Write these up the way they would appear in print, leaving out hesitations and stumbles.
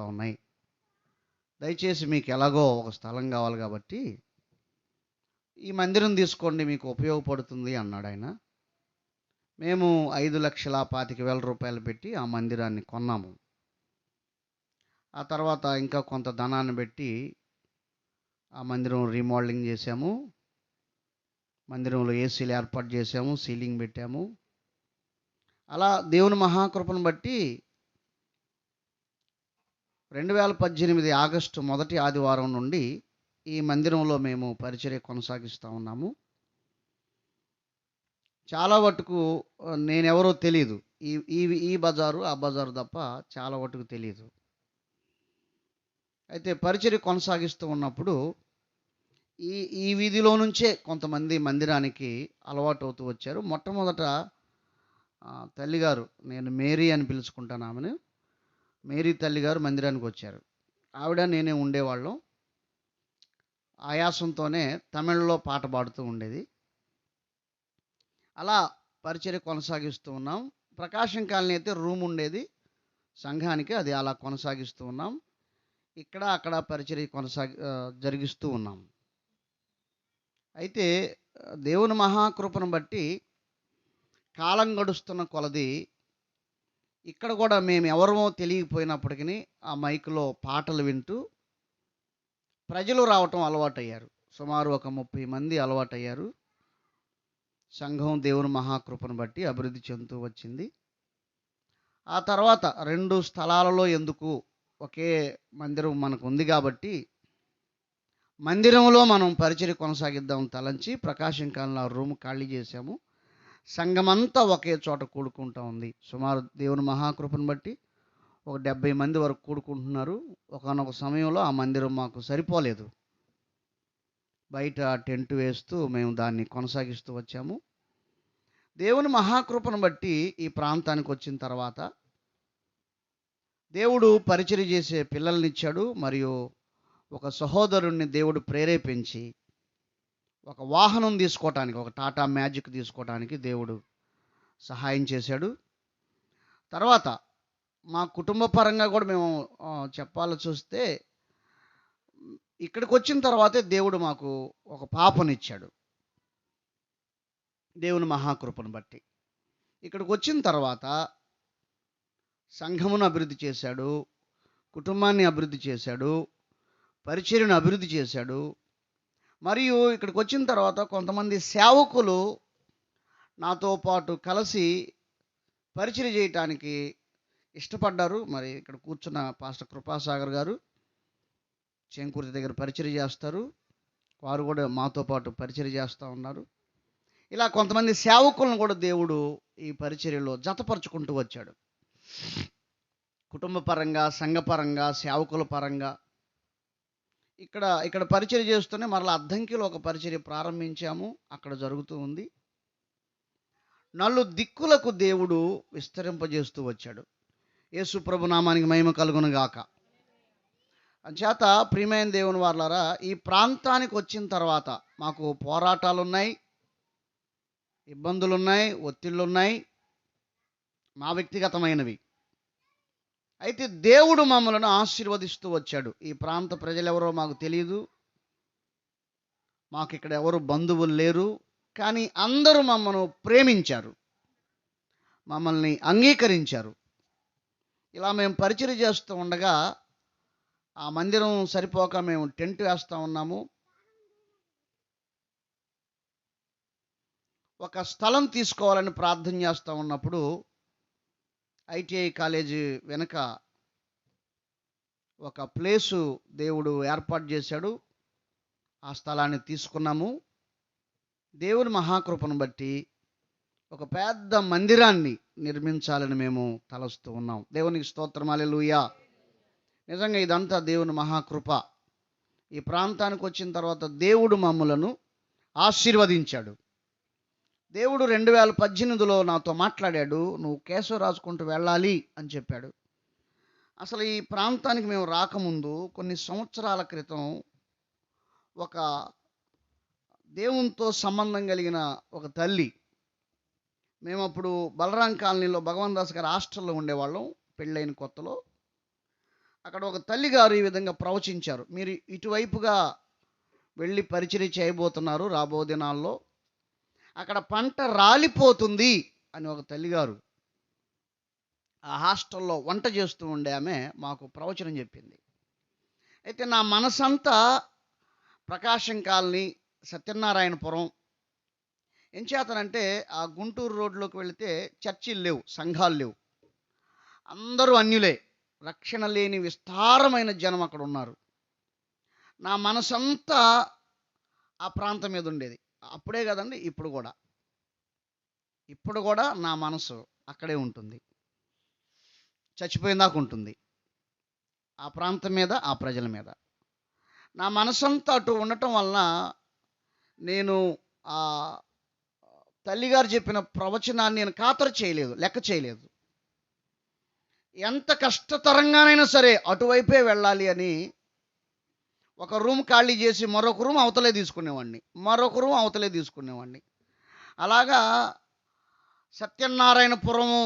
ఉన్నాయి. దయచేసి మీకు ఎలాగో ఒక స్థలం కావాలి కాబట్టి ఈ మందిరం తీసుకోండి, మీకు ఉపయోగపడుతుంది అన్నాడు ఆయన. మేము 5,25,000 పెట్టి ఆ మందిరాన్ని కొన్నాము. ఆ తర్వాత ఇంకా కొంత ధనాన్ని పెట్టి ఆ మందిరం రీమోడలింగ్ చేశాము. మందిరంలో ఏసీలు ఏర్పాటు చేశాము, సీలింగ్ పెట్టాము. అలా దేవుని మహాకృపను బట్టి 2018 ఆగస్టు మొదటి ఆదివారం నుండి ఈ మందిరంలో మేము పరిచర్య కొనసాగిస్తూ ఉన్నాము. చాలా వటుకు నేనెవరో తెలియదు. ఈ ఈ ఈ బజారు ఆ బజారు తప్ప చాలా వటుకు తెలియదు. అయితే పరిచర్య కొనసాగిస్తూ ఉన్నప్పుడు ఈ ఈ వీధిలో నుంచే కొంతమంది మందిరానికి అలవాటు అవుతూ వచ్చారు. మొట్టమొదట తల్లిగారు, నేను మేరీ అని పిలుచుకుంటాను ఆమెను, మేరీ తల్లిగారు మందిరానికి వచ్చారు. ఆవిడ నేనే ఉండేవాళ్ళం. ఆయాసంతోనే తమిళ్లో పాట పాడుతూ ఉండేది. అలా పరిచర్య కొనసాగిస్తూ ఉన్నాం. ప్రకాశం కాలనీ అయితే రూమ్ ఉండేది సంఘానికి, అది అలా కొనసాగిస్తూ ఉన్నాం. ఇక్కడ అక్కడ పరిచర్య జరిగిస్తూ ఉన్నాం. అయితే దేవుని మహాకృపను బట్టి కాలం గడుస్తున్న కొలది ఇక్కడ కూడా మేము ఎవరమో తెలియకపోయినప్పటికీ ఆ మైక్లో పాటలు వింటూ ప్రజలు రావటం అలవాటయ్యారు. సుమారు ఒక 30 మంది అలవాటయ్యారు. సంఘం దేవుని మహాకృపను బట్టి అభివృద్ధి చెందుతూ వచ్చింది. ఆ తర్వాత 2 స్థలాలలో ఎందుకు, ఒకే మందిరం మనకు ఉంది కాబట్టి మందిరంలో మనం పరిచర్య కొనసాగిద్దాం తలంచి ప్రకాశం కాలంలో రూమ్ ఖాళీ చేశాము. సంఘమంతా ఒకే చోట కూడుకుంటూ ఉంది. సుమారు దేవుని మహాకృపను బట్టి ఒక 70 మంది వరకు కూడుకుంటున్నారు. ఒకానొక సమయంలో ఆ మందిరం మాకు సరిపోలేదు. బయట టెంట్ వేస్తూ మేము దాన్ని కొనసాగిస్తూ వచ్చాము. దేవుని మహాకృపను బట్టి ఈ ప్రాంతానికి వచ్చిన తర్వాత దేవుడు పరిచర్య చేసే పిల్లల్నిచ్చాడు. మరియు ఒక సహోదరుణ్ణి దేవుడు ప్రేరేపించి ఒక వాహనం తీసుకోవటానికి, ఒక టాటా మ్యాజిక్ తీసుకోవటానికి దేవుడు సహాయం చేశాడు. తర్వాత మా కుటుంబ పరంగా కూడా మేము చెప్పాలి చూస్తే, ఇక్కడికి వచ్చిన తర్వాతే దేవుడు మాకు ఒక పాపనిచ్చాడు. దేవుని మహాకృపను బట్టి ఇక్కడికి వచ్చిన తర్వాత సంఘమును అభివృద్ధి చేశాడు, కుటుంబాన్ని అభివృద్ధి చేశాడు, పరిచర్యను అభివృద్ధి చేశాడు. మరియు ఇక్కడికి వచ్చిన తర్వాత కొంతమంది సేవకులు నాతో పాటు కలిసి పరిచర్య చేయటానికి ఇష్టపడ్డారు. మరి ఇక్కడ కూర్చున్న పాస్టర్ కృపాసాగర్ గారు చెంకుర్తి దగ్గర పరిచర్య చేస్తారు. వారు కూడా మాతో పాటు పరిచర్య చేస్తూ ఉన్నారు. ఇలా కొంతమంది సేవకులను కూడా దేవుడు ఈ పరిచర్యలో జతపరుచుకుంటూ వచ్చాడు. కుటుంబ పరంగా, సంఘపరంగా, సేవకుల పరంగా. ఇక్కడ పరిచర్య చేస్తూనే మరలా అద్దంకిలో ఒక పరిచర్య ప్రారంభించాము. అక్కడ జరుగుతూ ఉంది. 4 దిక్కులకు దేవుడు విస్తరింపజేస్తూ వచ్చాడు. యేసు ప్రభు నామానికి మహిమ కలుగును గాక. అంచేత ప్రియమైన దేవుని వారలారా, ఈ ప్రాంతానికి వచ్చిన తర్వాత మాకు పోరాటాలున్నాయి, ఇబ్బందులున్నాయి, ఒత్తిళ్ళున్నాయి, మా వ్యక్తిగతమైనవి. అయితే దేవుడు మమ్మలను ఆశీర్వదిస్తూ వచ్చాడు. ఈ ప్రాంత ప్రజలెవరో మాకు తెలియదు, మాకు ఇక్కడ ఎవరు బంధువులు లేరు, కానీ అందరూ మమ్మల్ని ప్రేమించారు, మమ్మల్ని అంగీకరించారు. ఇలా మేము పరిచర్య చేస్తూ ఉండగా ఆ మందిరం సరిపోక మేము టెంట్ వేస్తూ ఉన్నాము. ఒక స్థలం తీసుకోవాలని ప్రార్థన చేస్తూ ఉన్నప్పుడు ఐటీఐ కాలేజీ వెనుక ఒక ప్లేసు దేవుడు ఏర్పాటు చేశాడు. ఆ స్థలాన్ని తీసుకున్నాము. దేవుని మహాకృపను బట్టి ఒక పెద్ద మందిరాన్ని నిర్మించాలని మేము తలస్తూ ఉన్నాం. దేవునికి స్తోత్రం, హల్లెలూయా. నిజంగా ఇదంతా దేవుని మహాకృప. ఈ ప్రాంతానికి వచ్చిన తర్వాత దేవుడు మమ్ములను ఆశీర్వదించాడు. దేవుడు 2018లో నాతో మాట్లాడాడు, నువ్వు కేశవ రాసుకుంటూ వెళ్ళాలి అని చెప్పాడు. అసలు ఈ ప్రాంతానికి మేము రాకముందు కొన్ని సంవత్సరాల క్రితం ఒక దేవునితో సంబంధం కలిగిన ఒక తల్లి, మేము అప్పుడు బలరాం కాలనీలో భగవాన్ దాస్ గారి హాస్టల్లో ఉండేవాళ్ళం పెళ్ళైన కొత్తలో. అక్కడ ఒక తల్లిగారు ఈ విధంగా ప్రవచించారు, మీరు ఇటువైపుగా వెళ్ళి పరిచర్య చేయబోతున్నారు రాబో దినాల్లో, అక్కడ పంట రాలిపోతుంది అని ఒక తల్లిగారు ఆ హాస్టల్లో వంట చేస్తూ ఉండే ఆమె మాకు ప్రవచనం చెప్పింది. అయితే నా మనసంతా ప్రకాశం కాలనీ, సత్యనారాయణపురం, ఎంచేతనంటే ఆ గుంటూరు రోడ్లోకి వెళితే చర్చిలు లేవు, సంఘాలు లేవు, అందరూ అన్యులే, రక్షణ లేని విస్తారమైన జనం అక్కడ ఉన్నారు. నా మనసంతా ఆ ప్రాంతం మీద ఉండేది. అప్పుడే కదండి, ఇప్పుడు కూడా నా మనసు అక్కడే ఉంటుంది, చచ్చిపోయిందాక ఉంటుంది, ఆ ప్రాంతం మీద, ఆ ప్రజల మీద. నా మనసంతా అటు ఉండటం వలన నేను ఆ తల్లిగారు చెప్పిన ప్రవచనాన్ని నేను ఖాతరు చేయలేదు, లెక్క చేయలేదు. ఎంత కష్టతరంగానైనా సరే అటువైపే వెళ్ళాలి అని ఒక రూమ్ ఖాళీ చేసి మరొక రూమ్ అవతలే తీసుకునేవాడిని, మరొక రూమ్ అవతలే తీసుకునేవాడిని. అలాగా సత్యనారాయణపురము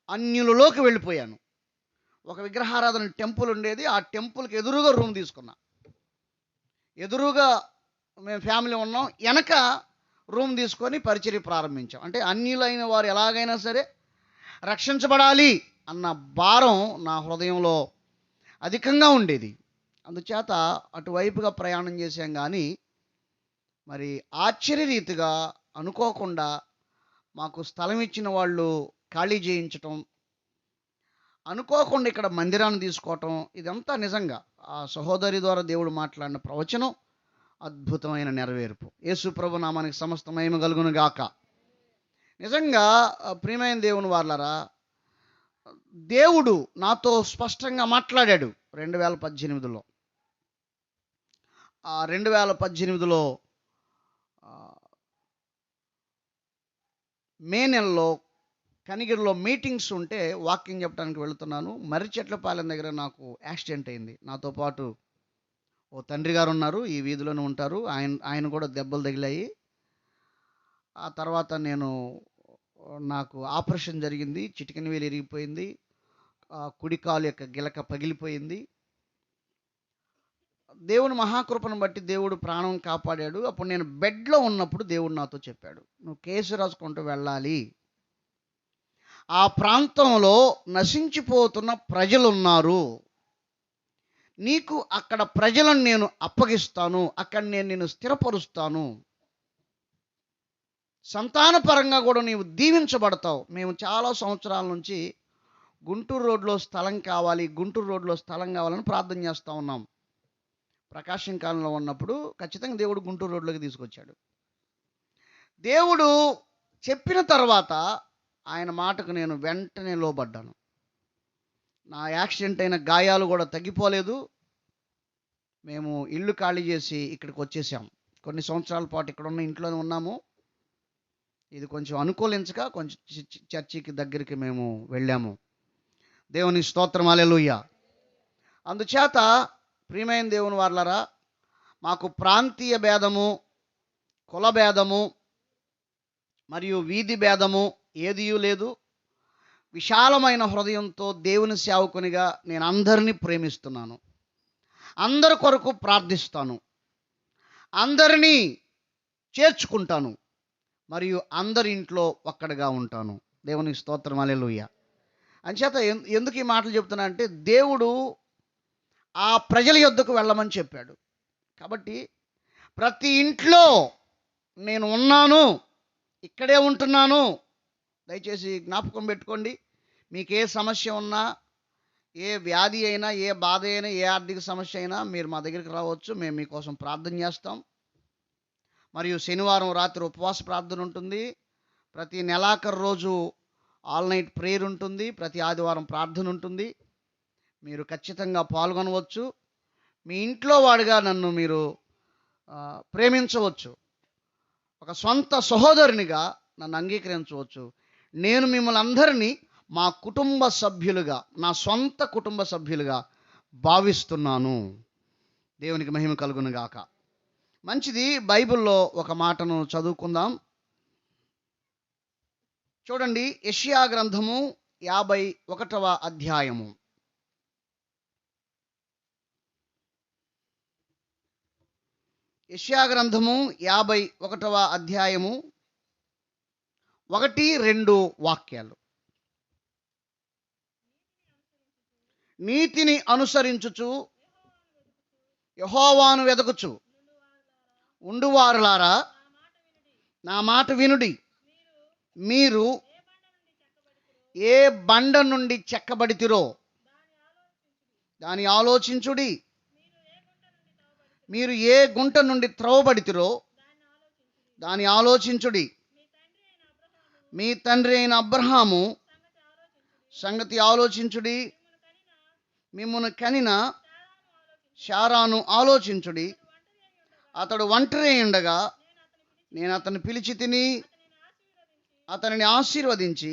అన్యులలోకి వెళ్ళిపోయాను. ఒక విగ్రహారాధన టెంపుల్ ఉండేది, ఆ టెంపుల్కి ఎదురుగా రూమ్ తీసుకున్నా. ఎదురుగా మేము ఫ్యామిలీ ఉన్నాం, వెనక రూమ్ తీసుకొని పరిచర్య ప్రారంభించాం. అంటే అన్యులైన వారు ఎలాగైనా సరే రక్షించబడాలి అన్న భారం నా హృదయంలో అధికంగా ఉండేది. అందుచేత అటువైపుగా ప్రయాణం చేశాం. కానీ మరి ఆశ్చర్యరీతిగా అనుకోకుండా మాకు స్థలం ఇచ్చిన వాళ్ళు ఖాళీ చేయించటం, అనుకోకుండా ఇక్కడ మందిరాన్ని తీసుకోవటం, ఇదంతా నిజంగా ఆ సహోదరి ద్వారా దేవుడు మాట్లాడిన ప్రవచనం అద్భుతమైన నెరవేర్పు. యేసు ప్రభు నామానికి సమస్త మహిమ కలుగును గాక. నిజంగా ప్రియమైన దేవుని వారలారా, దేవుడు నాతో స్పష్టంగా మాట్లాడాడు 2018లో. ఆ 2018లో మే నెలలో కనిగిరిలో మీటింగ్స్ ఉంటే వాకింగ్ చెప్పడానికి వెళుతున్నాను. మర్రిచెట్లపాలెం దగ్గర నాకు యాక్సిడెంట్ అయింది. నాతో పాటు ఓ తండ్రి గారు ఉన్నారు, ఈ వీధిలోనే ఉంటారు, ఆయన కూడా దెబ్బలు తగిలాయి. ఆ తర్వాత నాకు ఆపరేషన్ జరిగింది, చిటికెన వేలు ఇరిగిపోయింది, కుడి కాలు యొక్క గిలక పగిలిపోయింది. దేవుని మహాకృపను బట్టి దేవుడు ప్రాణం కాపాడాడు. అప్పుడు నేను బెడ్లో ఉన్నప్పుడు దేవుడు నాతో చెప్పాడు, నువ్వు కేసు రాసుకుంటూ వెళ్ళాలి, ఆ ప్రాంతంలో నశించిపోతున్న ప్రజలున్నారు, నీకు అక్కడ ప్రజలను నేను అప్పగిస్తాను, అక్కడ నేను నిన్ను స్థిరపరుస్తాను, సంతానపరంగా కూడా నీవు దీవించబడతావు. మేము చాలా సంవత్సరాల నుంచి గుంటూరు రోడ్లో స్థలం కావాలి, గుంటూరు రోడ్లో స్థలం కావాలని ప్రార్థన చేస్తూ ఉన్నాం. ప్రకాశం కాలంలో ఉన్నప్పుడు ఖచ్చితంగా దేవుడు గుంటూరు రోడ్లోకి తీసుకొచ్చాడు. దేవుడు చెప్పిన తర్వాత ఆయన మాటకు నేను వెంటనే లోబడ్డాను. నా యాక్సిడెంట్ అయిన గాయాలు కూడా తగ్గిపోలేదు. మేము ఇల్లు ఖాళీ చేసి ఇక్కడికి వచ్చేసాం. కొన్ని సంవత్సరాల పాటు ఇక్కడ ఉన్న ఇంట్లోనే ఉన్నాము. ఇది కొంచెం అనుకూలించక కొంచెం చర్చికి దగ్గరికి మేము వెళ్ళాము. దేవుని స్తోత్రం, హల్లెలూయా. అందుచేత ప్రియమైన దేవుని వారలారా, మాకు ప్రాంతీయ భేదము, కుల భేదము మరియు వీధి భేదము ఏదియూ లేదు. విశాలమైన హృదయంతో దేవుని సేవకునిగా నేను అందరినీ ప్రేమిస్తున్నాను, అందరి కొరకు ప్రార్థిస్తాను, అందరినీ చేర్చుకుంటాను మరియు అందరి ఇంట్లో ఒక్కడిగా ఉంటాను. దేవునికి స్తోత్రం, హల్లెలూయా. అంచేత ఎందుకు ఈ మాటలు చెప్తున్నా అంటే, దేవుడు ఆ ప్రజల యొద్దకు వెళ్ళమని చెప్పాడు. కాబట్టి ప్రతి ఇంట్లో నేను ఉన్నాను, ఇక్కడే ఉంటున్నాను. దయచేసి జ్ఞాపకం పెట్టుకోండి, మీకు ఏ సమస్య ఉన్నా, ఏ వ్యాధి అయినా, ఏ బాధ అయినా, ఏ ఆర్థిక సమస్య అయినా మీరు మా దగ్గరికి రావచ్చు. మేము మీకోసం ప్రార్థన చేస్తాం. మరియు శనివారం రాత్రి ఉపవాస ప్రార్థన ఉంటుంది, ప్రతి నెలాఖరు రోజు ఆల్ నైట్ ప్రేయర్ ఉంటుంది, ప్రతి ఆదివారం ప్రార్థన ఉంటుంది. మీరు ఖచ్చితంగా పాల్గొనవచ్చు. మీ ఇంట్లో వాడిగా నన్ను మీరు ప్రేమించవచ్చు, ఒక సొంత సహోదరునిగా నన్ను అంగీకరించవచ్చు. నేను మిమ్మల్ని అందరినీ మా కుటుంబ సభ్యులుగా, నా సొంత కుటుంబ సభ్యులుగా భావిస్తున్నాను. దేవునికి మహిమ కలుగును గాక. మంచిది, బైబిల్లో ఒక మాటను చదువుకుందాం. చూడండి, యెషయా గ్రంథము 51వ అధ్యాయము. యెషయా గ్రంథము 51వ అధ్యాయము 1-2 వాక్యాలు. నీతిని అనుసరించుచు యెహోవాను వెదకుచు ఉండువారులారా, నా మాట వినుడి. మీరు ఏ బండ నుండి చెక్కబడితిరో దాని ఆలోచించుడి. మీరు ఏ గుంట నుండి త్రవ్వబడితిరో దాని ఆలోచించుడి. మీ తండ్రి అయిన అబ్రహాము సంగతి ఆలోచించుడి. మిమ్మును కనిన శారాను ఆలోచించుడి. అతడు ఒంటరి ఉండగా నేను అతన్ని పిలిచి తిని అతనిని ఆశీర్వదించి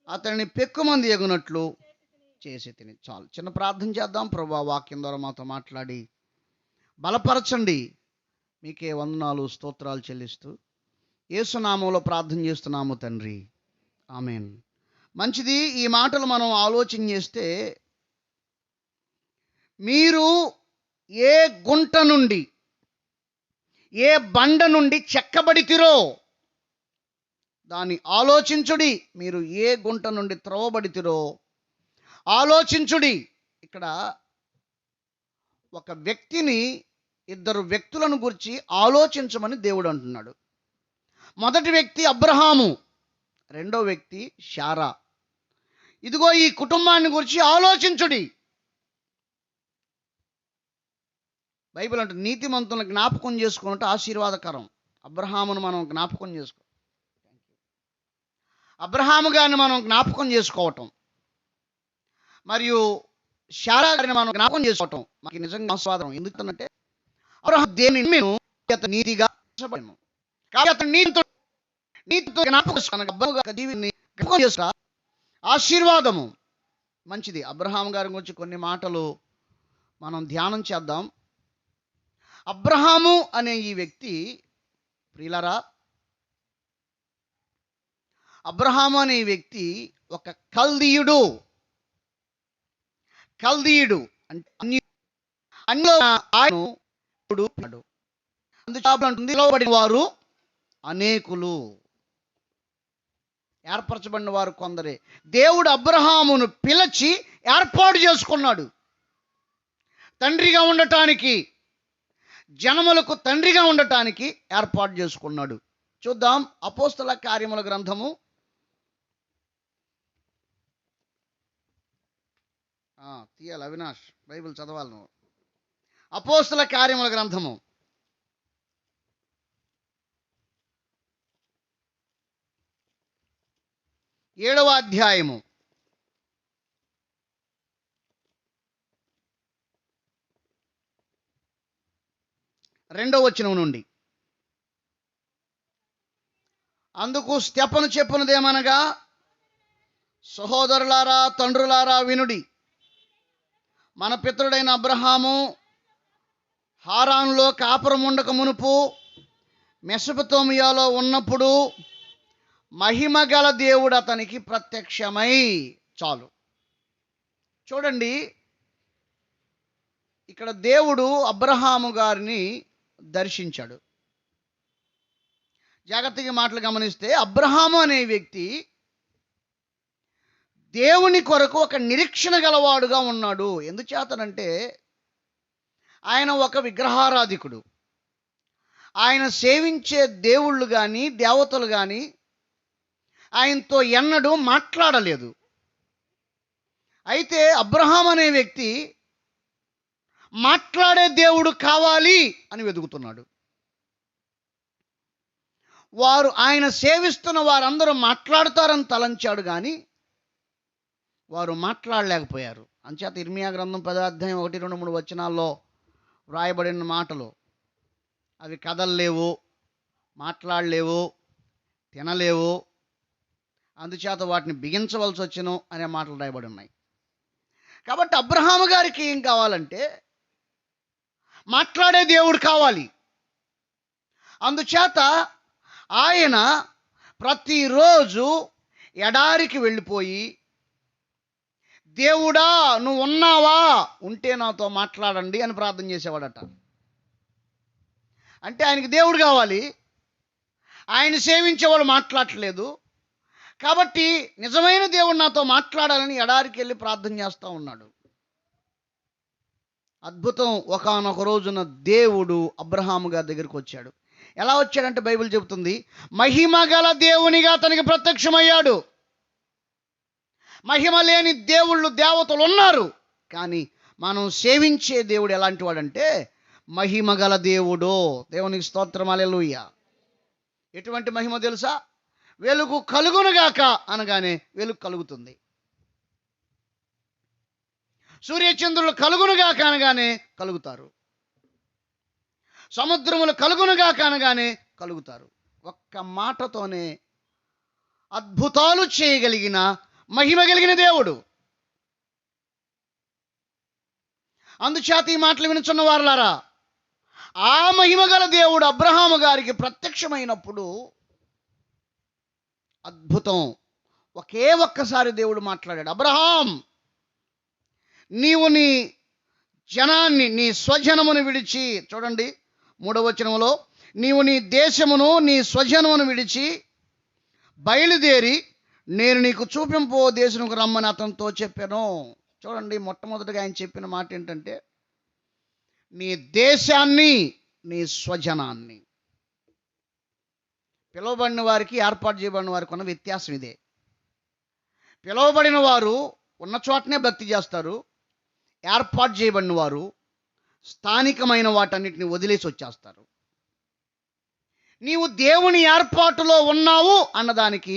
అతనిని పెక్కుమంది ఎగునట్లు చేసి తిని. చాలు, చిన్న ప్రార్థన చేద్దాం. ప్రభువా, వాక్యం ద్వారా మాతో మాట్లాడి బలపరచండి. మీకే వందనాలు, స్తోత్రాలు చెల్లిస్తూ యేసు నామములో ప్రార్థన చేస్తున్నాము తండ్రి, ఆమేన్. మంచిది. ఈ మాటలు మనం ఆలోచన చేస్తే, మీరు ఏ గుంట నుండి ఏ బండ నుండి చెక్కబడితిరో దాన్ని ఆలోచించుడి. మీరు ఏ గుంట నుండి త్రవ్వబడితిరో ఆలోచించుడి. ఇక్కడ ఒక వ్యక్తిని, ఇద్దరు వ్యక్తులను గురించి ఆలోచించమని దేవుడు అంటున్నాడు. మొదటి వ్యక్తి అబ్రహాము, రెండో వ్యక్తి శారా. ఇదిగో ఈ కుటుంబాన్ని గురించి ఆలోచించుడి. బైబిల్ అంటే నీతిమంతులను జ్ఞాపకం చేసుకున్నట్టు ఆశీర్వాదకరం. అబ్రహామును మనం జ్ఞాపకం అబ్రహాము గారిని మనం జ్ఞాపకం చేసుకోవటం, మరియు శారా గారిని మనం జ్ఞాపకం చేసుకోవటం మనకి నిజంగా ఆస్వాదం. ఎందుకంటే అబ్రహాము దేనిని అతను నీతిగా కాబట్టి అతను నీతితో జ్ఞాపకం చేసుకున్న ఆశీర్వాదము మంచిది. అబ్రహాము గారి గురించి కొన్ని మాటలు మనం ధ్యానం చేద్దాం. అబ్రహాము అనే ఈ వ్యక్తి, ప్రియులారా, అబ్రహాము అనే వ్యక్తి ఒక కల్దీయుడు. అంటే అన్యులో ఆయన పిలువబడిన వారు అనేకులు, ఏర్పరచబడిన వారు కొందరే. దేవుడు అబ్రహామును పిలిచి ఏర్పాటు చేసుకున్నాడు తండ్రిగా ఉండటానికి, జనములకు తండ్రిగా ఉండటానికి ఏర్పాటు చేసుకున్నాడు. చూద్దాం అపోస్తల కార్యముల గ్రంథము, తీయాలి అవినాష్, బైబిల్ చదవాలి నువ్వు. అపోస్తల కార్యముల గ్రంథము 7వ అధ్యాయము 2వ వచనం నుండి. అందుకు స్తెఫను చెప్పునదేమనగా, సహోదరులారా, తండ్రులారా, వినుడి. మన పితరుడైన అబ్రహాము హారానులో కాపురం ఉండక మునుపు మెసొపొతామియాలో ఉన్నప్పుడు మహిమ గల దేవుడు అతనికి ప్రత్యక్షమై. చాలు, చూడండి, ఇక్కడ దేవుడు అబ్రహాము గారిని దర్శించాడు. జాగ్రత్తగా మాటలు గమనిస్తే, అబ్రహాము అనే వ్యక్తి దేవుని కొరకు ఒక నిరీక్షణ గలవాడుగా ఉన్నాడు. ఎందుచేతనంటే ఆయన ఒక విగ్రహారాధికుడు. ఆయన సేవించే దేవుళ్ళు కానీ దేవతలు కానీ ఆయనతో ఎన్నడూ మాట్లాడలేదు. అయితే అబ్రహాం అనే వ్యక్తి మాట్లాడే దేవుడు కావాలి అని వెతుకుతున్నాడు. వారు ఆయన సేవిస్తున్న వారందరూ మాట్లాడతారని తలంచాడు, కానీ వారు మాట్లాడలేకపోయారు. అంచేత ఇర్మియా గ్రంథం 10వ అధ్యాయం 1, 2, 3 వచనాల్లో వ్రాయబడిన మాటలు అవి కదలలేవు, మాట్లాడలేవు, తినలేవు, అందుచేత వాటిని బిగించవలసి వచ్చును అనే మాటలు రాయబడి ఉన్నాయి. కాబట్టి అబ్రహాము గారికి ఏం కావాలంటే మాట్లాడే దేవుడు కావాలి. అందుచేత ఆయన ప్రతిరోజు ఎడారికి వెళ్ళిపోయి, దేవుడా నువ్వు ఉన్నావా, ఉంటే నాతో మాట్లాడండి అని ప్రార్థన చేసేవాడట. అంటే ఆయనకి దేవుడు కావాలి, ఆయన సేవించేవాడు మాట్లాడట్లేదు. కాబట్టి నిజమైన దేవుడు నాతో మాట్లాడాలని ఎడారికి వెళ్ళి ప్రార్థన చేస్తూ ఉన్నాడు. అద్భుతం, ఒకానొక రోజున దేవుడు అబ్రహాము గారి దగ్గరికి వచ్చాడు. ఎలా వచ్చాడంటే బైబిల్ చెబుతుంది, మహిమ గల దేవునిగా అతనికి ప్రత్యక్షమయ్యాడు. మహిమ లేని దేవుళ్ళు దేవతలు ఉన్నారు, కానీ మనం సేవించే దేవుడు ఎలాంటి వాడంటే మహిమ గల దేవుడు. దేవునికి స్తోత్రం, హల్లెలూయా. ఎటువంటి మహిమ తెలుసా? వెలుగు కలుగునుగాక అనగానే వెలుగు కలుగుతుంది. సూర్యచంద్రులు కలుగునుగాక అనగానే కలుగుతారు. సముద్రములు కలుగునుగాక అనగానే కలుగుతారు. ఒక్క మాటతోనే అద్భుతాలు చేయగలిగిన మహిమ కలిగిన దేవుడు. అందుచేత ఈ మాటలు వినుచున్న వారలారా, ఆ మహిమ గల దేవుడు అబ్రహాము గారికి ప్రత్యక్షమైనప్పుడు అద్భుతం, ఒకే ఒక్కసారి దేవుడు మాట్లాడాడు. అబ్రహాం, నీవు నీ జనాన్ని, నీ స్వజనమును విడిచి, చూడండి 3వ వచనములో, నీవు నీ దేశమును నీ స్వజనమును విడిచి బయలుదేరి నేను నీకు చూపింపో దేశముకు రమ్మని అతనితో చెప్పాను. చూడండి, మొట్టమొదటిగా ఆయన చెప్పిన మాట ఏంటంటే నీ దేశాన్ని, నీ స్వజనాన్ని. పిలువబడిన వారికి, ఏర్పాటు చేయబడిన వారికి ఉన్న వ్యత్యాసం ఇదే. పిలువబడిన వారు ఉన్న చోటనే భక్తి చేస్తారు. ఏర్పాటు చేయబడిన వారు స్థానికమైన వాటన్నిటిని వదిలేసి వచ్చేస్తారు. నీవు దేవుని ఏర్పాటులో ఉన్నావు అన్నదానికి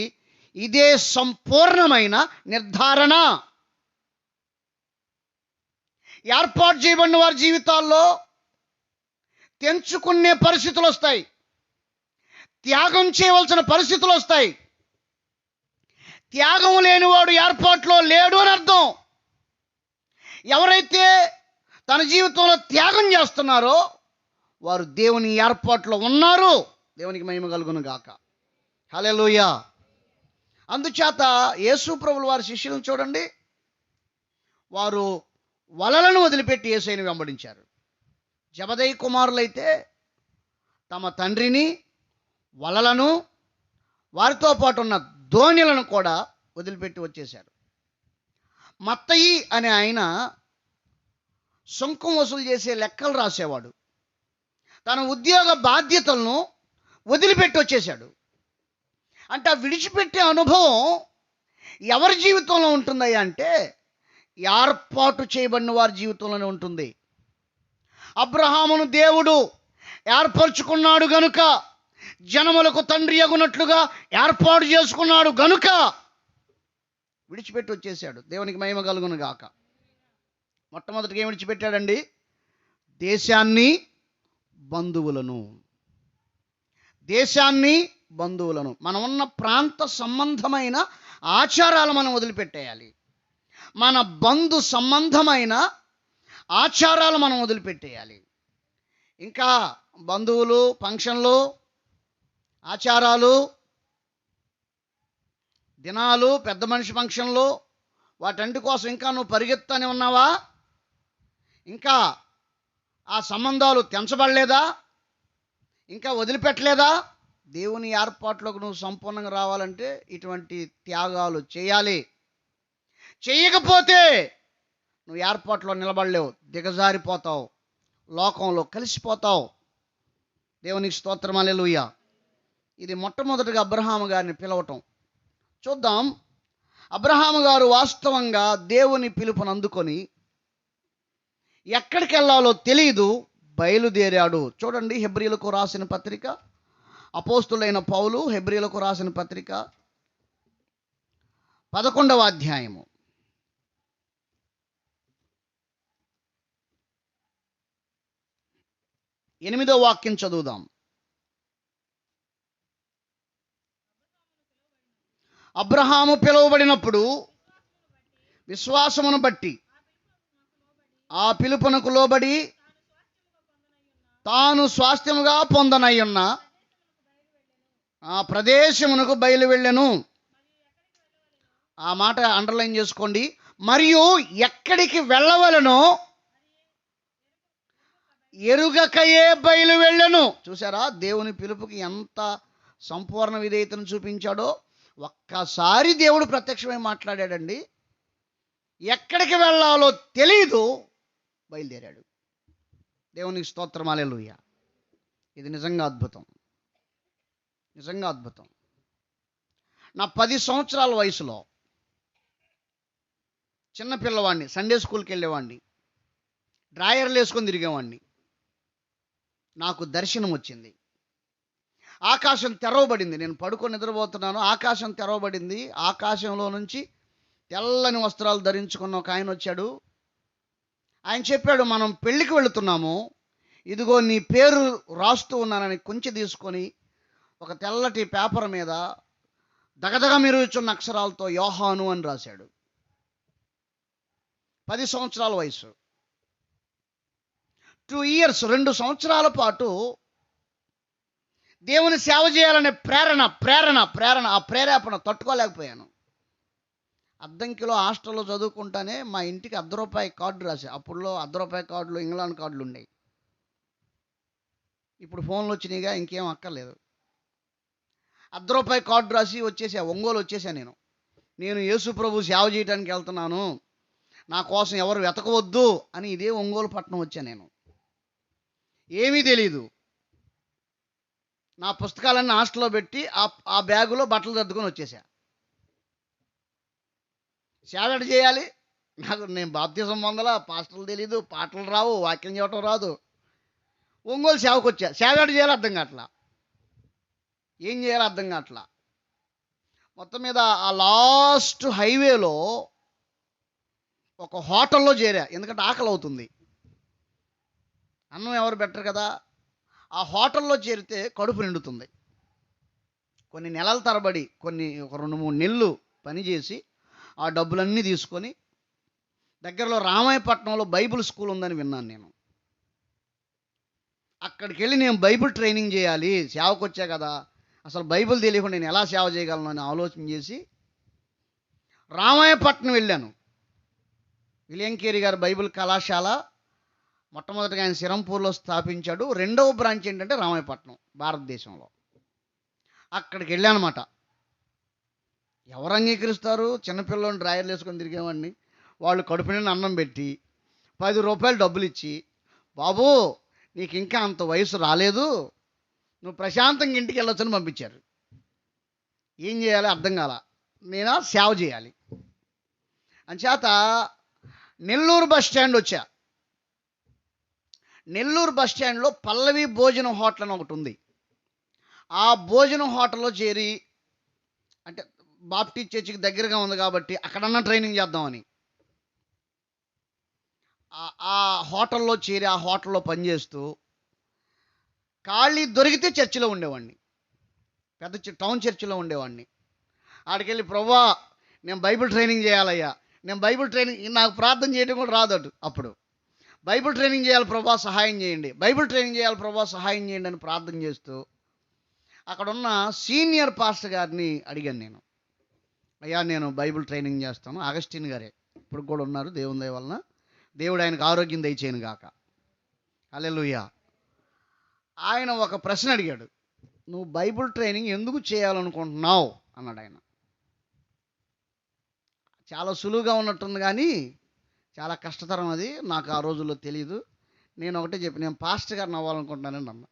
ఇదే సంపూర్ణమైన నిర్ధారణ. ఏర్పాటు చేయబడిన వారి జీవితాల్లో తెంచుకునే పరిస్థితులు వస్తాయి, త్యాగం చేయవలసిన పరిస్థితులు వస్తాయి. త్యాగం లేనివాడు ఏర్పాటులో లేడు అని అర్థం. ఎవరైతే తన జీవితంలో త్యాగం చేస్తున్నారో వారు దేవుని ఏర్పాటులో ఉన్నారు. దేవునికి మహిమ కలుగును గాక, హల్లెలూయా. అందుచేత యేసు ప్రభుల వారి శిష్యులను చూడండి, వారు వలలను వదిలిపెట్టి యేసుని వెంబడించారు. జబదయి కుమారులైతే తమ తండ్రిని, వలలను, వారితో పాటు ఉన్న దోణిలను కూడా వదిలిపెట్టి వచ్చేశారు. మత్తయి అనే ఆయన సుంకం వసూలు చేసే లెక్కలు రాసేవాడు. తన ఉద్యోగ బాధ్యతలను వదిలిపెట్టి వచ్చేశాడు. అంటే ఆ విడిచిపెట్టే అనుభవం ఎవరి జీవితంలో ఉంటుందయ్యా అంటే ఏర్పాటు చేయబడిన వారి జీవితంలోనే ఉంటుంది. అబ్రహామును దేవుడు ఏర్పరచుకున్నాడు గనుక, జనములకు తండ్రి అగునట్లుగా ఏర్పాటు చేసుకున్నాడు గనుక విడిచిపెట్టి వచ్చేసాడు. దేవునికి మహిమ కలుగును గాక. మొట్టమొదటిగా ఏం విడిచిపెట్టాడండి? దేశాన్ని, బంధువులను. దేశాన్ని, బంధువులను, మనం ఉన్న ప్రాంత సంబంధమైన ఆచారాలు మనం వదిలిపెట్టేయాలి. మన బంధు సంబంధమైన ఆచారాలు మనం వదిలిపెట్టేయాలి. ఇంకా బంధువులు, ఫంక్షన్లు, ఆచారాలు, దినాలు, పెద్ద మనిషి ఫంక్షన్లు, వాటంటి కోసం ఇంకా నువ్వు పరిగెత్తానే ఉన్నావా? ఇంకా ఆ సంబంధాలు తెంచబడలేదా? ఇంకా వదిలిపెట్టలేదా? దేవుని ఏర్పాట్లోకి నువ్వు సంపూర్ణంగా రావాలంటే ఇటువంటి త్యాగాలు చేయాలి. చేయకపోతే నువ్వు ఏర్పాట్లో నిలబడలేవు, దిగజారిపోతావు, లోకంలో కలిసిపోతావు. దేవునికి స్తోత్రం, హల్లెలూయా. ఇది మొట్టమొదటిగా అబ్రహాము గారిని పిలవటం. చూద్దాం, అబ్రహాము గారు వాస్తవంగా దేవుని పిలుపుని అందుకొని ఎక్కడికి వెళ్ళాలో తెలియదు, బయలుదేరాడు. చూడండి, హెబ్రీలకు రాసిన పత్రిక, అపోస్తులైన పౌలు హెబ్రీలకు రాసిన పత్రిక 11వ అధ్యాయము 8వ వాక్యం చదువుదాం. అబ్రహాము పిలువబడినప్పుడు విశ్వాసమును బట్టి ఆ పిలుపునకు లోబడి తాను స్వాస్థ్యముగా పొందనయ్యున్న ఆ ప్రదేశమునకు బయలు వెళ్ళెను. ఆ మాట అండర్లైన్ చేసుకోండి. మరియు ఎక్కడికి వెళ్ళవలనో ఎరుగకయే బయలు వెళ్ళను. చూసారా, దేవుని పిలుపుకి ఎంత సంపూర్ణ విధేయతను చూపించాడో. ఒక్కసారి దేవుడు ప్రత్యక్షమై మాట్లాడాడండి, ఎక్కడికి వెళ్ళాలో తెలీదు, బయలుదేరాడు. దేవునికి స్తోత్రం, హల్లెలూయా. ఇది నిజంగా అద్భుతం, నిజంగా అద్భుతం. నా 10 సంవత్సరాల వయసులో చిన్న పిల్లవాడిని, సండే స్కూల్కి వెళ్ళేవాడిని, డ్రాయర్లు వేసుకొని తిరిగేవాడిని. నాకు దర్శనం వచ్చింది, ఆకాశం తెరవబడింది. నేను పడుకొని నిద్రపోతున్నాను, ఆకాశం తెరవబడింది. ఆకాశంలో నుంచి తెల్లని వస్త్రాలు ధరించుకున్న ఒక ఆయన వచ్చాడు. ఆయన చెప్పాడు, మనం పెళ్ళికి వెళుతున్నాము, ఇదిగో నీ పేరు రాస్తూ ఉన్నానని కొంచెం తీసుకొని ఒక తెల్లటి పేపర్ మీద దగదగ మెరుగుచున్న అక్షరాలతో యోహాను అని రాశాడు. 10 సంవత్సరాల వయసు, 2 years, 2 సంవత్సరాల పాటు దేవుని సేవ చేయాలనే ప్రేరణ ప్రేరణ ప్రేరణ ఆ ప్రేరేపణ తట్టుకోలేకపోయాను. అద్దంకిలో హాస్టల్లో చదువుకుంటానే మా ఇంటికి ₹1 కార్డు రాశా. అప్పుడులో ₹1 కార్డులు ఇంగ్లాండ్ కార్డులు ఉండేవి. ఇప్పుడు ఫోన్లు వచ్చినాయిగా, ఇంకేం అక్కర్లేదు. ₹1 కార్డు రాసి వచ్చేసా, ఒంగోలు వచ్చేసా. నేను యేసు ప్రభు సేవ చేయడానికి వెళ్తున్నాను, నా కోసం ఎవరు వెతకవద్దు అని ఇదే ఒంగోలు పట్టణం వచ్చా. నేను ఏమీ తెలీదు. నా పుస్తకాలన్నీ హాస్టల్లో పెట్టి ఆ బ్యాగులో బట్టలు సర్దుకొని వచ్చేసా. సేవ ఎట్ట చేయాలి? నేను బాప్తిజం పొందలా, పాస్టర్లు తెలీదు, పాటలు రావు, వాక్యం చెప్పడం రాదు. ఒంగోలు సేవకు వచ్చా. సేవ ఎట్ట చేయాలి అర్థం కావట్లా, ఏం చేయాలో అర్థం కావట్లా. మొత్తం మీద ఆ లాస్ట్ హైవేలో ఒక హోటల్లో చేరా, ఎందుకంటే ఆకలి అవుతుంది, అన్నం ఎవరు బెటర్ కదా. ఆ హోటల్లో చేరితే కడుపు నిండుతుంది. కొన్ని నెలల తరబడి, ఒక 2-3 నెలలు పనిచేసి ఆ డబ్బులన్నీ తీసుకొని దగ్గరలో రామాయపట్నంలో బైబిల్ స్కూల్ ఉందని విన్నాను నేను. అక్కడికి వెళ్ళి నేను బైబిల్ ట్రైనింగ్ చేయాలి, సేవకు వచ్చా కదా, అసలు బైబిల్ తెలియకుండా నేను ఎలా సేవ చేయగలను అని ఆలోచన చేసి రామాయపట్నం వెళ్ళాను. విలియం కేరీ గారు బైబిల్ కళాశాల మొట్టమొదటిగా ఆయన సిరంపూర్లో స్థాపించాడు. 2వ బ్రాంచ్ ఏంటంటే రామాయపట్నం, భారతదేశంలో. అక్కడికి వెళ్ళానమాట. ఎవరు అంగీకరిస్తారు? చిన్నపిల్లలను డ్రాయర్లు వేసుకొని తిరిగేవాడిని. వాళ్ళు కడుపు నిండా అన్నం పెట్టి ₹10 డబ్బులు ఇచ్చి, బాబు నీకు ఇంకా అంత వయసు రాలేదు, నువ్వు ప్రశాంతంగా ఇంటికి వెళ్ళొచ్చని పంపించారు. ఏం చేయాలి అర్థం కాల. నేనా సేవ చేయాలి అంచేత నెల్లూరు బస్ స్టాండ్ వచ్చా. నెల్లూరు బస్ స్టాండ్లో పల్లవి భోజనం హోటల్ అని ఒకటి ఉంది. ఆ భోజనం హోటల్లో చేరి, అంటే బాప్టిస్ట్ చర్చికి దగ్గరగా ఉంది కాబట్టి అక్కడన్నా ట్రైనింగ్ చేద్దామని ఆ హోటల్లో చేరి ఆ హోటల్లో పనిచేస్తూ ఖాళీ దొరికితే చర్చిలో ఉండేవాడిని, పెద్ద టౌన్ చర్చిలో ఉండేవాడిని. ఆడికెళ్ళి, ప్రభువా నేను బైబిల్ ట్రైనింగ్ చేయాలయ్యా, నేను బైబిల్ ట్రైనింగ్, నాకు ప్రార్థన చేయడం కూడా రాదట అప్పుడు. బైబిల్ ట్రైనింగ్ చేయాలి ప్రభువా సహాయం చేయండి, బైబిల్ ట్రైనింగ్ చేయాలి ప్రభువా సహాయం చేయండి అని ప్రార్థన చేస్తూ అక్కడున్న సీనియర్ పాస్టర్ గారిని అడిగాను నేను, అయ్యా నేను బైబిల్ ట్రైనింగ్ చేస్తాను. అగస్టిన్ గారే ఇప్పుడు కూడా ఉన్నారు, దేవుని దయ వలన. దేవుడు ఆయనకు ఆరోగ్యం దయచేయను గాక, హల్లెలూయా. ఆయన ఒక ప్రశ్న అడిగాడు, నువ్వు బైబిల్ ట్రైనింగ్ ఎందుకు చేయాలనుకుంటున్నావు అన్నాడు ఆయన. చాలా సులువుగా ఉన్నట్టుంది కానీ చాలా కష్టతరం, అది నాకు ఆ రోజుల్లో తెలియదు. నేను ఒకటే చెప్పి, నేను పాస్టర్ గారిని అవ్వాలనుకుంటున్నానండి అన్న.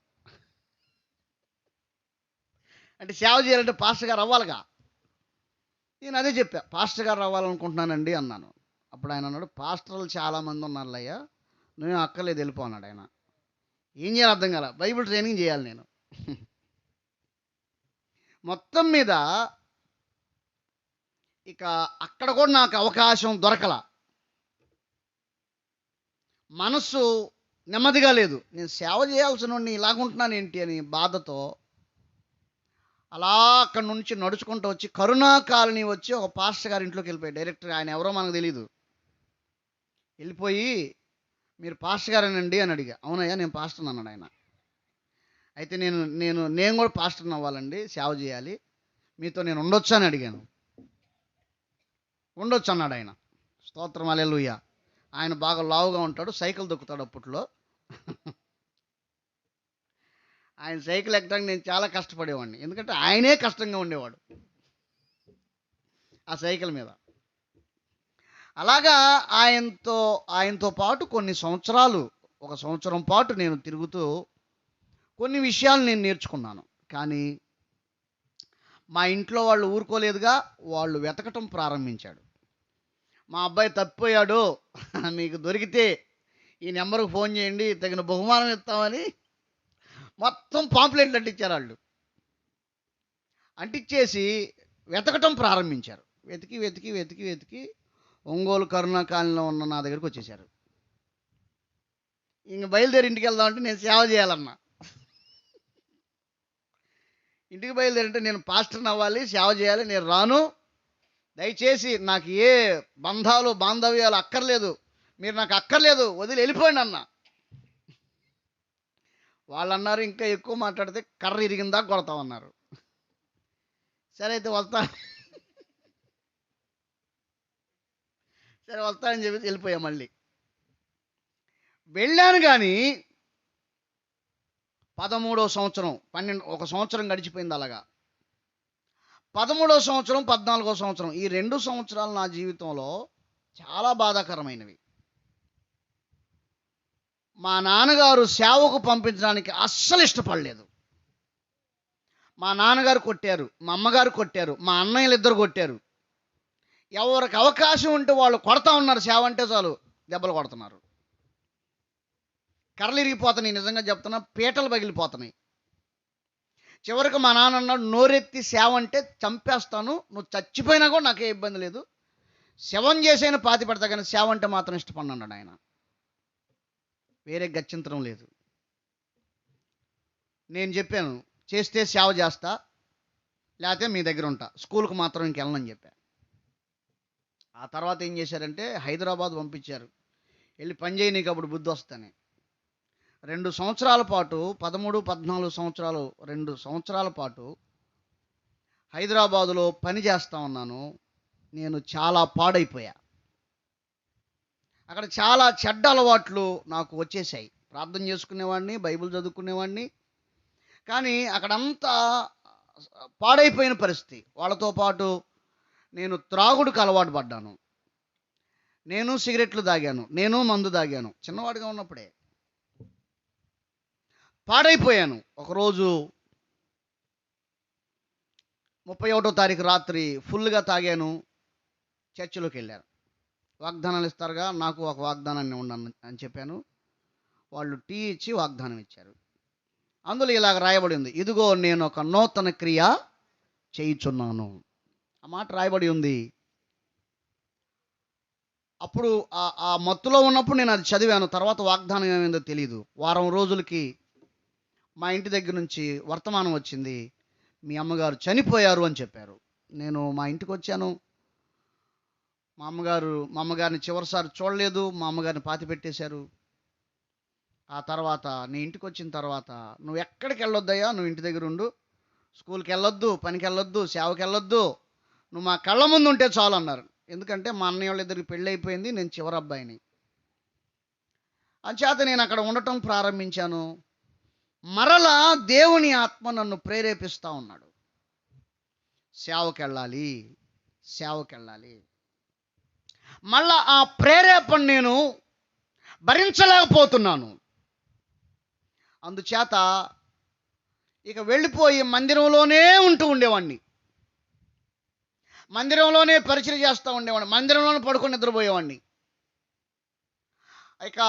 అంటే సేవ చేయాలంటే పాస్టర్ గారు అవ్వాలిగా. నేను అదే చెప్పా, పాస్టర్ గారు అవ్వాలనుకుంటున్నానండి అన్నాను. అప్పుడు ఆయన అన్నాడు, పాస్టర్లు చాలామంది ఉన్నారు అయ్యా, నువ్వేం అక్కర్లేదు వెళ్ళిపో అన్నాడు ఆయన. ఏం చేయాలి అర్థం కాల, బైబిల్ ట్రైనింగ్ చేయాలి నేను. మొత్తం మీద ఇక అక్కడ కూడా నాకు అవకాశం దొరకల. మనస్సు నెమ్మదిగా లేదు, నేను సేవ చేయాల్సిన ఇలాగుంటున్నాను ఏంటి అని బాధతో అలా అక్కడి నుంచి నడుచుకుంటూ వచ్చి కరుణా కాలనీ వచ్చి ఒక పాస్టర్ గారి ఇంట్లోకి వెళ్ళిపోయి, డైరెక్ట్గా ఆయన ఎవరో మనకు తెలీదు. వెళ్ళిపోయి, మీరు పాస్టర్ గారేనండి అని అడిగా. అవునయ్యా నేను పాస్టర్ని అన్నాడు ఆయన. అయితే నేను కూడా పాస్టర్ని అవ్వాలండి, సేవ చేయాలి, మీతో నేను ఉండొచ్చు అని అడిగాను. ఉండొచ్చు అన్నాడు ఆయన. స్తోత్రం హల్లెలూయా. ఆయన బాగా లావుగా ఉంటాడు, సైకిల్ దొక్కుతాడు అప్పట్లో. ఆయన సైకిల్ ఎక్కడానికి నేను చాలా కష్టపడేవాడిని, ఎందుకంటే ఆయనే కష్టంగా ఉండేవాడు ఆ సైకిల్ మీద. అలాగా ఆయనతో పాటు కొన్ని సంవత్సరాలు, 1 సంవత్సరం పాటు నేను తిరుగుతూ కొన్ని విషయాలు నేను నేర్చుకున్నాను. కానీ మా ఇంట్లో వాళ్ళు ఊరుకోలేదుగా, వాళ్ళు వెతకటం ప్రారంభించాడు. మా అబ్బాయి తప్పిపోయాడు, మీకు దొరికితే ఈ నెంబర్కి ఫోన్ చేయండి, తగిన బహుమానం ఇస్తామని మొత్తం పాంప్లెట్లు అంటించారు వాళ్ళు. అంటించేసి వెతకటం ప్రారంభించారు. వెతికి వెతికి వెతికి వెతికి ఒంగోలు కరుణా కాలనీలో ఉన్న నా దగ్గరికి వచ్చేసారు. ఇంక బయలుదేరి ఇంటికి వెళ్దామంటే నేను సేవ చేయాలన్నా. ఇంటికి బయలుదేరంటే నేను పాస్టర్ని అవ్వాలి, సేవ చేయాలి, నేను రాను, దయచేసి నాకు ఏ బంధాలు బాంధవ్యాలు అక్కర్లేదు, మీరు నాకు అక్కర్లేదు, వదిలి వెళ్ళిపోండి అన్న. వాళ్ళు అన్నారు, ఇంకా ఎక్కువ మాట్లాడితే కర్ర ఇరిగిందా కొడతామన్నారు. సరే అయితే వస్తానని చెప్పి వెళ్ళిపోయా. మళ్ళీ వెళ్ళాను, కానీ 13వ సంవత్సరం 1 సంవత్సరం గడిచిపోయింది. అలాగా 13వ సంవత్సరం 14వ సంవత్సరం ఈ 2 సంవత్సరాలు నా జీవితంలో చాలా బాధాకరమైనవి. మా నాన్నగారు సేవకు పంపించడానికి అస్సలు ఇష్టపడలేదు. మా నాన్నగారు కొట్టారు, మా అమ్మగారు కొట్టారు, మా అన్నయ్యలు ఇద్దరు కొట్టారు. ఎవరికి అవకాశం ఉంటే వాళ్ళు కొడతా ఉన్నారు. సేవ అంటే చాలు దెబ్బలు కొడుతున్నారు. కర్రలు ఇరిగిపోతున్నాయి, నిజంగా చెప్తున్నా, పీటలు పగిలిపోతున్నాయి. చివరికి మా నాన్న అన్నాడు, నోరెత్తి సేవ అంటే చంపేస్తాను, నువ్వు చచ్చిపోయినా కూడా నాకే ఇబ్బంది లేదు, శవం చేసైనా పాతి పెడతా, కానీ సేవ అంటే మాత్రం ఇష్టపడినాడు ఆయన. వేరే గత్యంతరం లేదు. నేను చెప్పాను, చేస్తే సేవ చేస్తా, లేకపోతే మీ దగ్గర ఉంటా, స్కూల్కి మాత్రం ఇంకెళ్ళనని చెప్పా. ఆ తర్వాత ఏం చేశారంటే హైదరాబాద్ పంపించారు, వెళ్ళి పని చేయి, నీకు అప్పుడు బుద్ధి వస్తానే. 2 సంవత్సరాల పాటు 13, 14 సంవత్సరాలు 2 సంవత్సరాల పాటు హైదరాబాదులో పని చేస్తా ఉన్నాను. నేను చాలా పాడైపోయా. అక్కడ చాలా చెడ్డ అలవాట్లు నాకు వచ్చేసాయి. ప్రార్థన చేసుకునేవాడిని, బైబిల్ చదువుకునేవాడిని, కానీ అక్కడంతా పాడైపోయిన పరిస్థితి. వాళ్ళతో పాటు నేను త్రాగుడుకు అలవాటు పడ్డాను. నేను సిగరెట్లు తాగాను, నేను మందు తాగాను చిన్నవాడిగా ఉన్నప్పుడే. పాడైపోయాను. ఒకరోజు 31వ తారీఖు రాత్రి ఫుల్గా తాగాను. చర్చిలోకి వెళ్ళాను. వాగ్దానాలు ఇస్తారుగా, నాకు ఒక వాగ్దానాన్ని ఉండను అని చెప్పాను. వాళ్ళు టీ ఇచ్చి వాగ్దానం ఇచ్చారు. అందులో ఇలాగ రాయబడి ఉంది, ఇదిగో నేను ఒక నూతన క్రియ చేయుచున్నాను. ఆ మాట రాయబడి ఉంది. అప్పుడు ఆ మత్తులో ఉన్నప్పుడు నేను అది చదివాను. తర్వాత వాగ్దానం ఏమైందో తెలియదు. వారం రోజులకి మా ఇంటి దగ్గర నుంచి వర్తమానం వచ్చింది, మీ అమ్మగారు చనిపోయారు అని చెప్పారు. నేను మా ఇంటికి వచ్చాను. మా అమ్మగారిని చివరిసారి చూడలేదు. మా అమ్మగారిని పాతి పెట్టేశారు. ఆ తర్వాత నీ ఇంటికి వచ్చిన తర్వాత, నువ్వు ఎక్కడికి వెళ్ళొద్దయ్యా, నువ్వు ఇంటి దగ్గర ఉండు, స్కూల్కి వెళ్ళొద్దు, పనికి వెళ్ళొద్దు, సేవకి వెళ్ళొద్దు, నువ్వు మా కళ్ళ ముందు ఉంటే చాలు అన్నారు. ఎందుకంటే మా అన్నయ్య వాళ్ళిద్దరికి పెళ్ళి అయిపోయింది, నేను చివరి అబ్బాయిని. అంచేత నేను అక్కడ ఉండటం ప్రారంభించాను. మరలా దేవుని ఆత్మ నన్ను ప్రేరేపిస్తూ ఉన్నాడు, సేవకెళ్ళాలి, సేవకెళ్ళాలి. మళ్ళా ఆ ప్రేరేపణ నేను భరించలేకపోతున్నాను. అందుచేత ఇక వెళ్ళిపోయి మందిరంలోనే ఉంటూ ఉండేవాడిని, మందిరంలోనే పరిచయం చేస్తూ ఉండేవాడిని, మందిరంలోనే పడుకొని నిద్రపోయేవాడిని. ఇక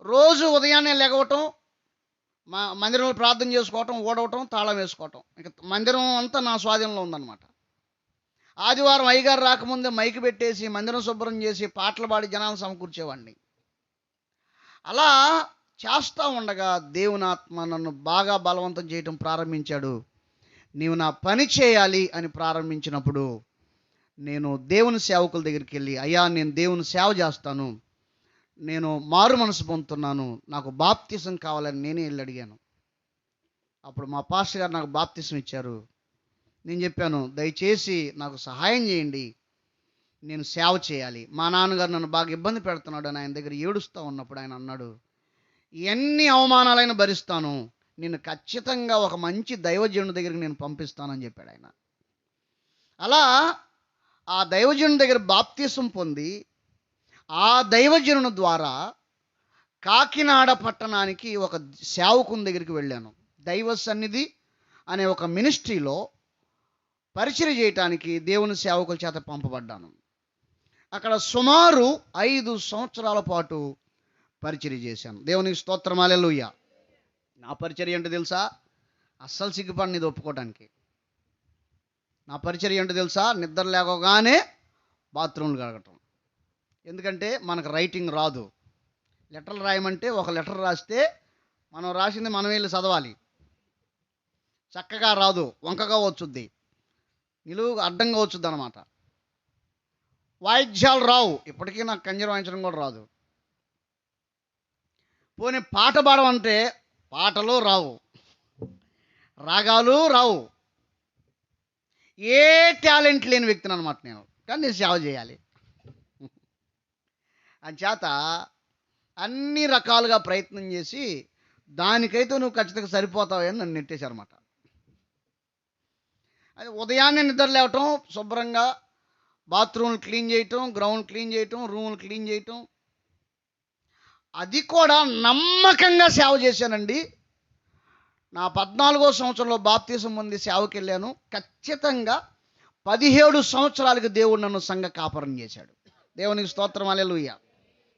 రోజు ఉదయాన్నే లెగవటం, మందిరంలో ప్రార్థన చేసుకోవటం, ఓడవటం, తాళం వేసుకోవటం, ఇక మందిరం అంతా నా స్వాధీనంలో ఉందన్నమాట. ఆదివారం అయ్యగారు రాకముందే మైకి పెట్టేసి మందిరం శుభ్రం చేసి పాటలు పాడి జనాలు సమకూర్చేవాడిని. అలా చేస్తూ ఉండగా దేవుని ఆత్మ నన్ను బాగా బలవంతం చేయటం ప్రారంభించాడు. నీవు నా పని చేయాలి అని ప్రారంభించినప్పుడు నేను దేవుని సేవకుల దగ్గరికి వెళ్ళి, అయ్యా నేను దేవుని సేవ చేస్తాను, నేను మారు మనసు పొందుతున్నాను, నాకు బాప్తిసం కావాలని నేనే వెళ్ళి అడిగాను. అప్పుడు మా పాస్టర్ గారు నాకు బాప్తిసం ఇచ్చారు. నేను చెప్పాను, దయచేసి నాకు సహాయం చేయండి, నేను సేవ చేయాలి, మా నాన్నగారు నన్ను బాగా ఇబ్బంది పెడుతున్నాడు అని ఆయన దగ్గర ఏడుస్తూ ఉన్నప్పుడు ఆయన అన్నాడు, ఎన్ని అవమానాలైనా భరిస్తాను, నిన్ను ఖచ్చితంగా ఒక మంచి దైవజనుడి దగ్గరికి నేను పంపిస్తానని చెప్పాడు ఆయన. అలా ఆ దైవజనుడి దగ్గర బాప్తీసం పొంది ఆ దైవజనుని ద్వారా కాకినాడ పట్టణానికి ఒక సేవకుని దగ్గరికి వెళ్ళాను. దైవ సన్నిధి అనే ఒక మినిస్ట్రీలో పరిచర్య చేయటానికి దేవుని సేవకుల చేత పంపబడ్డాను. అక్కడ సుమారు 5 సంవత్సరాల పాటు పరిచర్య చేశాను. దేవునికి స్తోత్రం, హల్లెలూయా. నా పరిచర్య ఏంటో తెలుసా? అస్సలు సిగ్గుపడిని ఇది ఒప్పుకోవడానికి. నా పరిచర్య ఏంటో తెలుసా? నిద్ర లేవగానే బాత్రూమ్లు కడగటం. ఎందుకంటే మనకు రైటింగ్ రాదు. లెటర్లు రాయమంటే ఒక లెటర్ రాస్తే మనం రాసింది మనం వెళ్ళి చదవాలి. చక్కగా రాదు, వంకగా వచ్చుద్ది, నిలువుగా అడ్డంగా వచ్చుద్ది అనమాట. వాయిద్యాలు రావు, ఇప్పటికీ నాకు కంజర వాయించడం కూడా రాదు. పోనీ పాట పాడమంటే పాటలు రావు, రాగాలు రావు. ఏ టాలెంట్ లేని వ్యక్తిని అనమాట నేను. కానీ నేను సేవ చేయాలి. అంచేత అన్ని రకాలుగా ప్రయత్నం చేసి దానికైతే నువ్వు ఖచ్చితంగా సరిపోతావని నన్ను నెట్టేశారన్నమాట. అది ఉదయాన్నే నిద్ర లేవటం, శుభ్రంగా బాత్రూమ్లు క్లీన్ చేయటం, గ్రౌండ్ క్లీన్ చేయటం, రూములు క్లీన్ చేయటం. అది కూడా నమ్మకంగా సేవ చేశానండి. నా 14వ సంవత్సరంలో బాప్తీసం పొంది సేవకి వెళ్ళాను. ఖచ్చితంగా 17 సంవత్సరాలకి దేవుడు నన్ను సంఘ కాపరం చేశాడు. దేవునికి స్తోత్రం, హల్లెలూయా.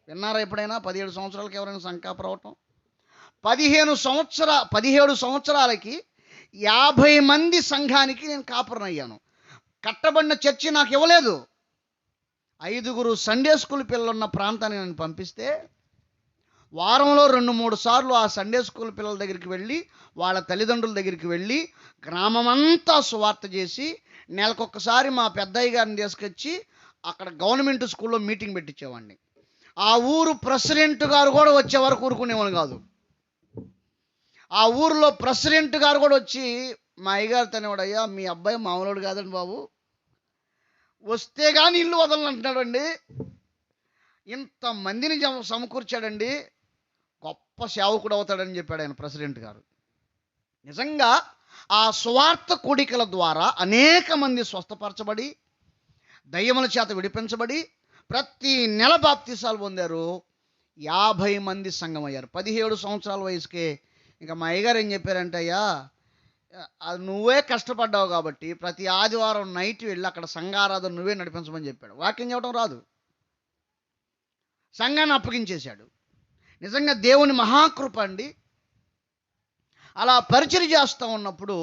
విన్నారా ఎప్పుడైనా 17 సంవత్సరాలకి ఎవరైనా సంఘ కాపరం అవటం? 17 సంవత్సరాలకి 50 మంది సంఘానికి నేను కాపరం అయ్యాను. కట్టబడిన చర్చి నాకు ఇవ్వలేదు. 5 సండే స్కూల్ పిల్లలున్న ప్రాంతానికి నన్ను పంపిస్తే వారంలో 2-3 సార్లు ఆ సండే స్కూల్ పిల్లల దగ్గరికి వెళ్ళి, వాళ్ళ తల్లిదండ్రుల దగ్గరికి వెళ్ళి, గ్రామమంతా సువార్త చేసి, నెలకొకసారి మా పెద్దయ్య గారిని తీసుకొచ్చి అక్కడ గవర్నమెంట్ స్కూల్లో మీటింగ్ పెట్టించేవాడిని. ఆ ఊరు ప్రెసిడెంట్ గారు కూడా వచ్చే వరకు ఊరుకునేవాడు కాదు. ఆ ఊరిలో ప్రెసిడెంట్ గారు కూడా వచ్చి మా అయ్యగారు తనేవాడు, అయ్యా మీ అబ్బాయి మామూలుడు కాదండి బాబు, వస్తే కానీ ఇల్లు వదలనంటున్నాడండి, ఇంతమందిని సమకూర్చాడండి, గొప్ప సేవకుడు అవుతాడని చెప్పాడు ఆయన ప్రెసిడెంట్ గారు. నిజంగా ఆ సువార్త కూడికల ద్వారా అనేక మంది స్వస్థపరచబడి, దయ్యముల చేత విడిపించబడి, ప్రతి నెల బాప్తీసాలు పొందారు. 50 మంది సంఘం అయ్యారు. 17 సంవత్సరాల వయసుకే. ఇంకా మా అయ్యగారు ఏం చెప్పారంటే, అయ్యా అది నువ్వే కష్టపడ్డావు కాబట్టి ప్రతి ఆదివారం నైట్ వెళ్ళి అక్కడ సంఘారాధన నువ్వే నడిపించమని చెప్పాడు. వాక్యం చెప్పడం రాదు, సంఘాన్ని అప్పగించేశాడు. నిజంగా దేవుని మహాకృప అండి. అలా పరిచర్య చేస్తూ ఉన్నప్పుడు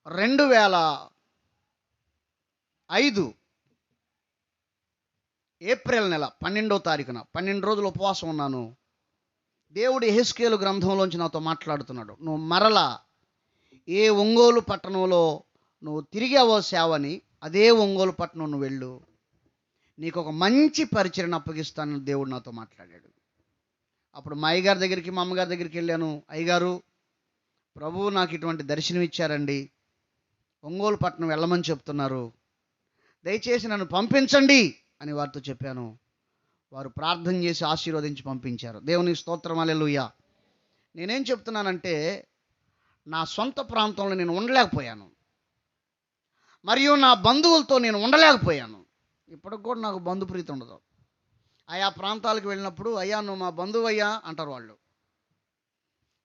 2005 ఏప్రిల్ నెల 12వ తారీఖున 12 రోజులు ఉపవాసం ఉన్నాను. దేవుడు యెహెజ్కేలు గ్రంథంలోంచి నాతో మాట్లాడుతున్నాడు. నువ్వు మరలా ఏ ఒంగోలు పట్టణంలో నువ్వు తిరిగావో సేవని, అదే ఒంగోలు పట్టణం నువ్వు వెళ్ళు, నీకు ఒక మంచి పరిచర్యను అప్పగిస్తానని దేవుడు నాతో మాట్లాడాడు. అప్పుడు మా అయ్యగారి దగ్గరికి, మా అమ్మగారి దగ్గరికి వెళ్ళాను. అయ్యగారు, ప్రభువు నాకు ఇటువంటి దర్శనం ఇచ్చారండి, ఒంగోలు పట్టణం వెళ్ళమని చెప్తున్నారు, దయచేసి నన్ను పంపించండి అని వారితో చెప్పాను. వారు ప్రార్థన చేసి ఆశీర్వదించి పంపించారు. దేవునికి స్తోత్రం, హల్లెలూయా. నేనేం చెప్తున్నానంటే, నా సొంత ప్రాంతంలో నేను ఉండలేకపోయాను, మరియు నా బంధువులతో నేను ఉండలేకపోయాను. ఇప్పటికి కూడా నాకు బంధుప్రీతి ఉండదు. ఆయా ప్రాంతాలకు వెళ్ళినప్పుడు, అయ్యా నువ్వు మా బంధువు అయ్యా అంటారు వాళ్ళు.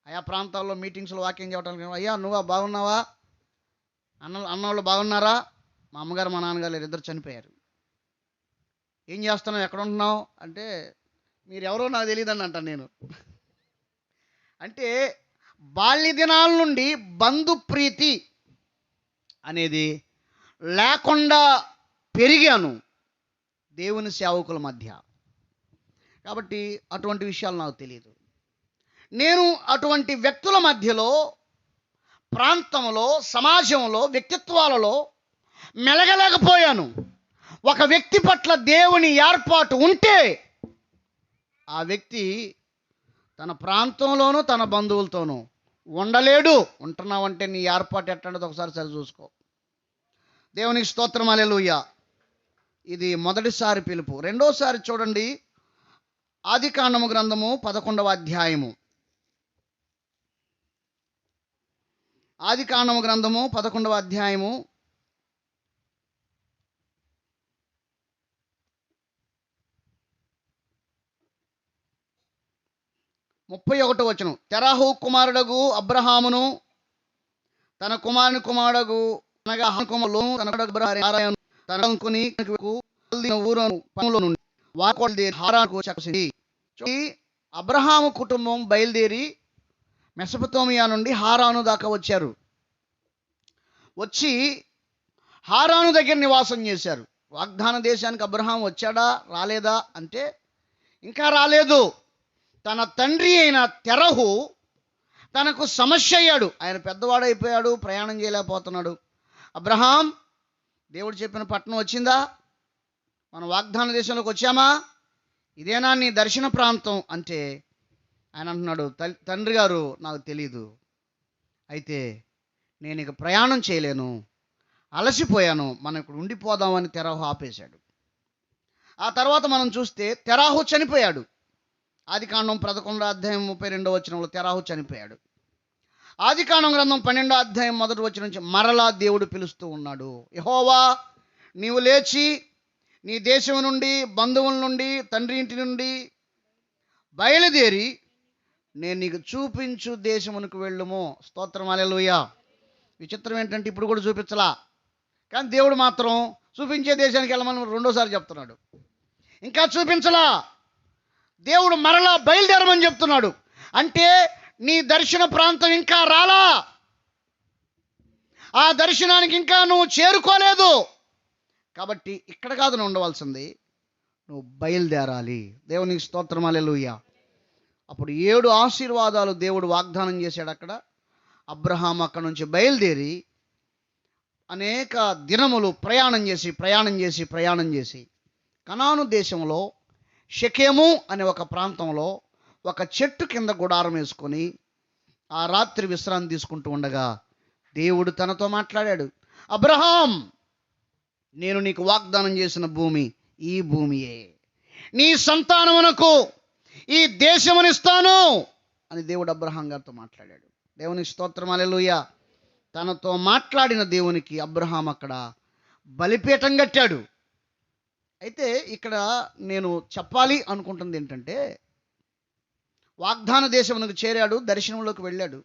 ఆయా ప్రాంతాల్లో మీటింగ్స్లో వాక్యం చెప్పడానికి, అయ్యా నువ్వా బాగున్నావా, అన్నవాళ్ళు బాగున్నారా? మా అమ్మగారు మా నాన్నగారు ఇద్దరు చనిపోయారు. ఏం చేస్తున్నావు, ఎక్కడ ఉంటున్నావు అంటే, మీరు ఎవరో నాకు తెలియదని అంటాను నేను. అంటే బాల్య దినాల నుండి బంధుప్రీతి అనేది లేకుండా పెరిగాను దేవుని సేవకుల మధ్య. కాబట్టి అటువంటి విషయాలు నాకు తెలియదు. నేను అటువంటి వ్యక్తుల మధ్యలో, ప్రాంతంలో, సమాజంలో, వ్యక్తిత్వాలలో మెలగలేకపోయాను. ఒక వ్యక్తి పట్ల దేవుని ఏర్పాటు ఉంటే ఆ వ్యక్తి తన ప్రాంతంలోనూ తన బంధువులతోనూ ఉండలేడు. ఉంటున్నావంటే నీ ఏర్పాటు ఎట్టంటే ఒకసారి సరి చూసుకో. దేవునికి స్తోత్రం, హల్లెలూయా. ఇది మొదటిసారి పిలుపు. రెండోసారి చూడండి, ఆదికాండము గ్రంథము 11వ అధ్యాయము. ఆదికాండము గ్రంథము 11వ అధ్యాయము 31వ వచనం. తెరాహు కుమారుడగు అబ్రహామును తన కుమారుడగు అనగా కుమారులను తన అబ్రహాము తనకుని ఊరును పనులో నుండి వారి హారానుకు వచ్చి అబ్రహాము కుటుంబం బయలుదేరి మెసొపొతేమియా నుండి హారాను దాకా వచ్చారు. వచ్చి హారాను దగ్గర నివాసం చేశారు. వాగ్దాన దేశానికి అబ్రహాం వచ్చాడా రాలేదా అంటే ఇంకా రాలేదు. తన తండ్రి అయిన తెరహు తనకు సమస్య అయ్యాడు. ఆయన పెద్దవాడైపోయాడు, ప్రయాణం చేయలేకపోతున్నాడు. అబ్రహాం, దేవుడు చెప్పిన పట్టణం వచ్చిందా? మనం వాగ్దాన దేశంలోకి వచ్చామా? ఇదేనా నీ దర్శన ప్రాంతం అంటే ఆయన అంటున్నాడు, తండ్రి గారు నాకు తెలీదు, అయితే నేను ఇక ప్రయాణం చేయలేను, అలసిపోయాను, మనం ఇక్కడ ఉండిపోదామని తెరాహు ఆపేశాడు. ఆ తర్వాత మనం చూస్తే తెరాహు చనిపోయాడు. ఆదికాండం 11వ అధ్యాయం 32వ వచనంలో తెరాహు చనిపోయాడు. ఆదికాండం గ్రంథం 12వ అధ్యాయం 1వ వచనం నుంచి మరలా దేవుడు పిలుస్తూ ఉన్నాడు. యెహోవా, నీవు లేచి నీ దేశం నుండి, బంధువుల నుండి, తండ్రి ఇంటి నుండి బయలుదేరి నేను నీకు చూపించు దేశమునకు వెళ్ళుము. స్తోత్రం, హల్లెలూయా. విచిత్రం ఏంటంటే ఇప్పుడు కూడా చూపించలా, కానీ దేవుడు మాత్రం చూపించే దేశానికి వెళ్ళమని రెండోసారి చెప్తున్నాడు. ఇంకా చూపించలా, దేవుడు మరలా బయలుదేరమని చెప్తున్నాడు. అంటే నీ దర్శన ప్రాంతం ఇంకా రాలా, ఆ దర్శనానికి ఇంకా నువ్వు చేరుకోలేదు. కాబట్టి ఇక్కడ కాదు నువ్వు ఉండవలసింది, నువ్వు బయలుదేరాలి. దేవునికి స్తోత్రం, హల్లెలూయా. అప్పుడు 7 ఆశీర్వాదాలు దేవుడు వాగ్దానం చేశాడు అక్కడ. అబ్రహాం అక్కడ నుంచి బయలుదేరి అనేక దినములు ప్రయాణం చేసి కనాను దేశంలో షెకెము అనే ఒక ప్రాంతంలో ఒక చెట్టు కింద గుడారం వేసుకొని ఆ రాత్రి విశ్రాంతి తీసుకుంటూ ఉండగా దేవుడు తనతో మాట్లాడాడు. అబ్రహాం, నేను నీకు వాగ్దానం చేసిన భూమి ఈ భూమియే, నీ సంతానమునకు ఈ దేశమునిస్తాను అని దేవుడు అబ్రహాం గారితో మాట్లాడాడు. దేవునికి స్తోత్రం, హల్లెలూయా. తనతో మాట్లాడిన దేవునికి అబ్రహాం అక్కడ బలిపీఠం కట్టాడు. అయితే ఇక్కడ నేను చెప్పాలి అనుకుంటుంది ఏంటంటే, వాగ్దాన దేశమునకు చేరాడు, దర్శనంలోకి వెళ్ళాడు.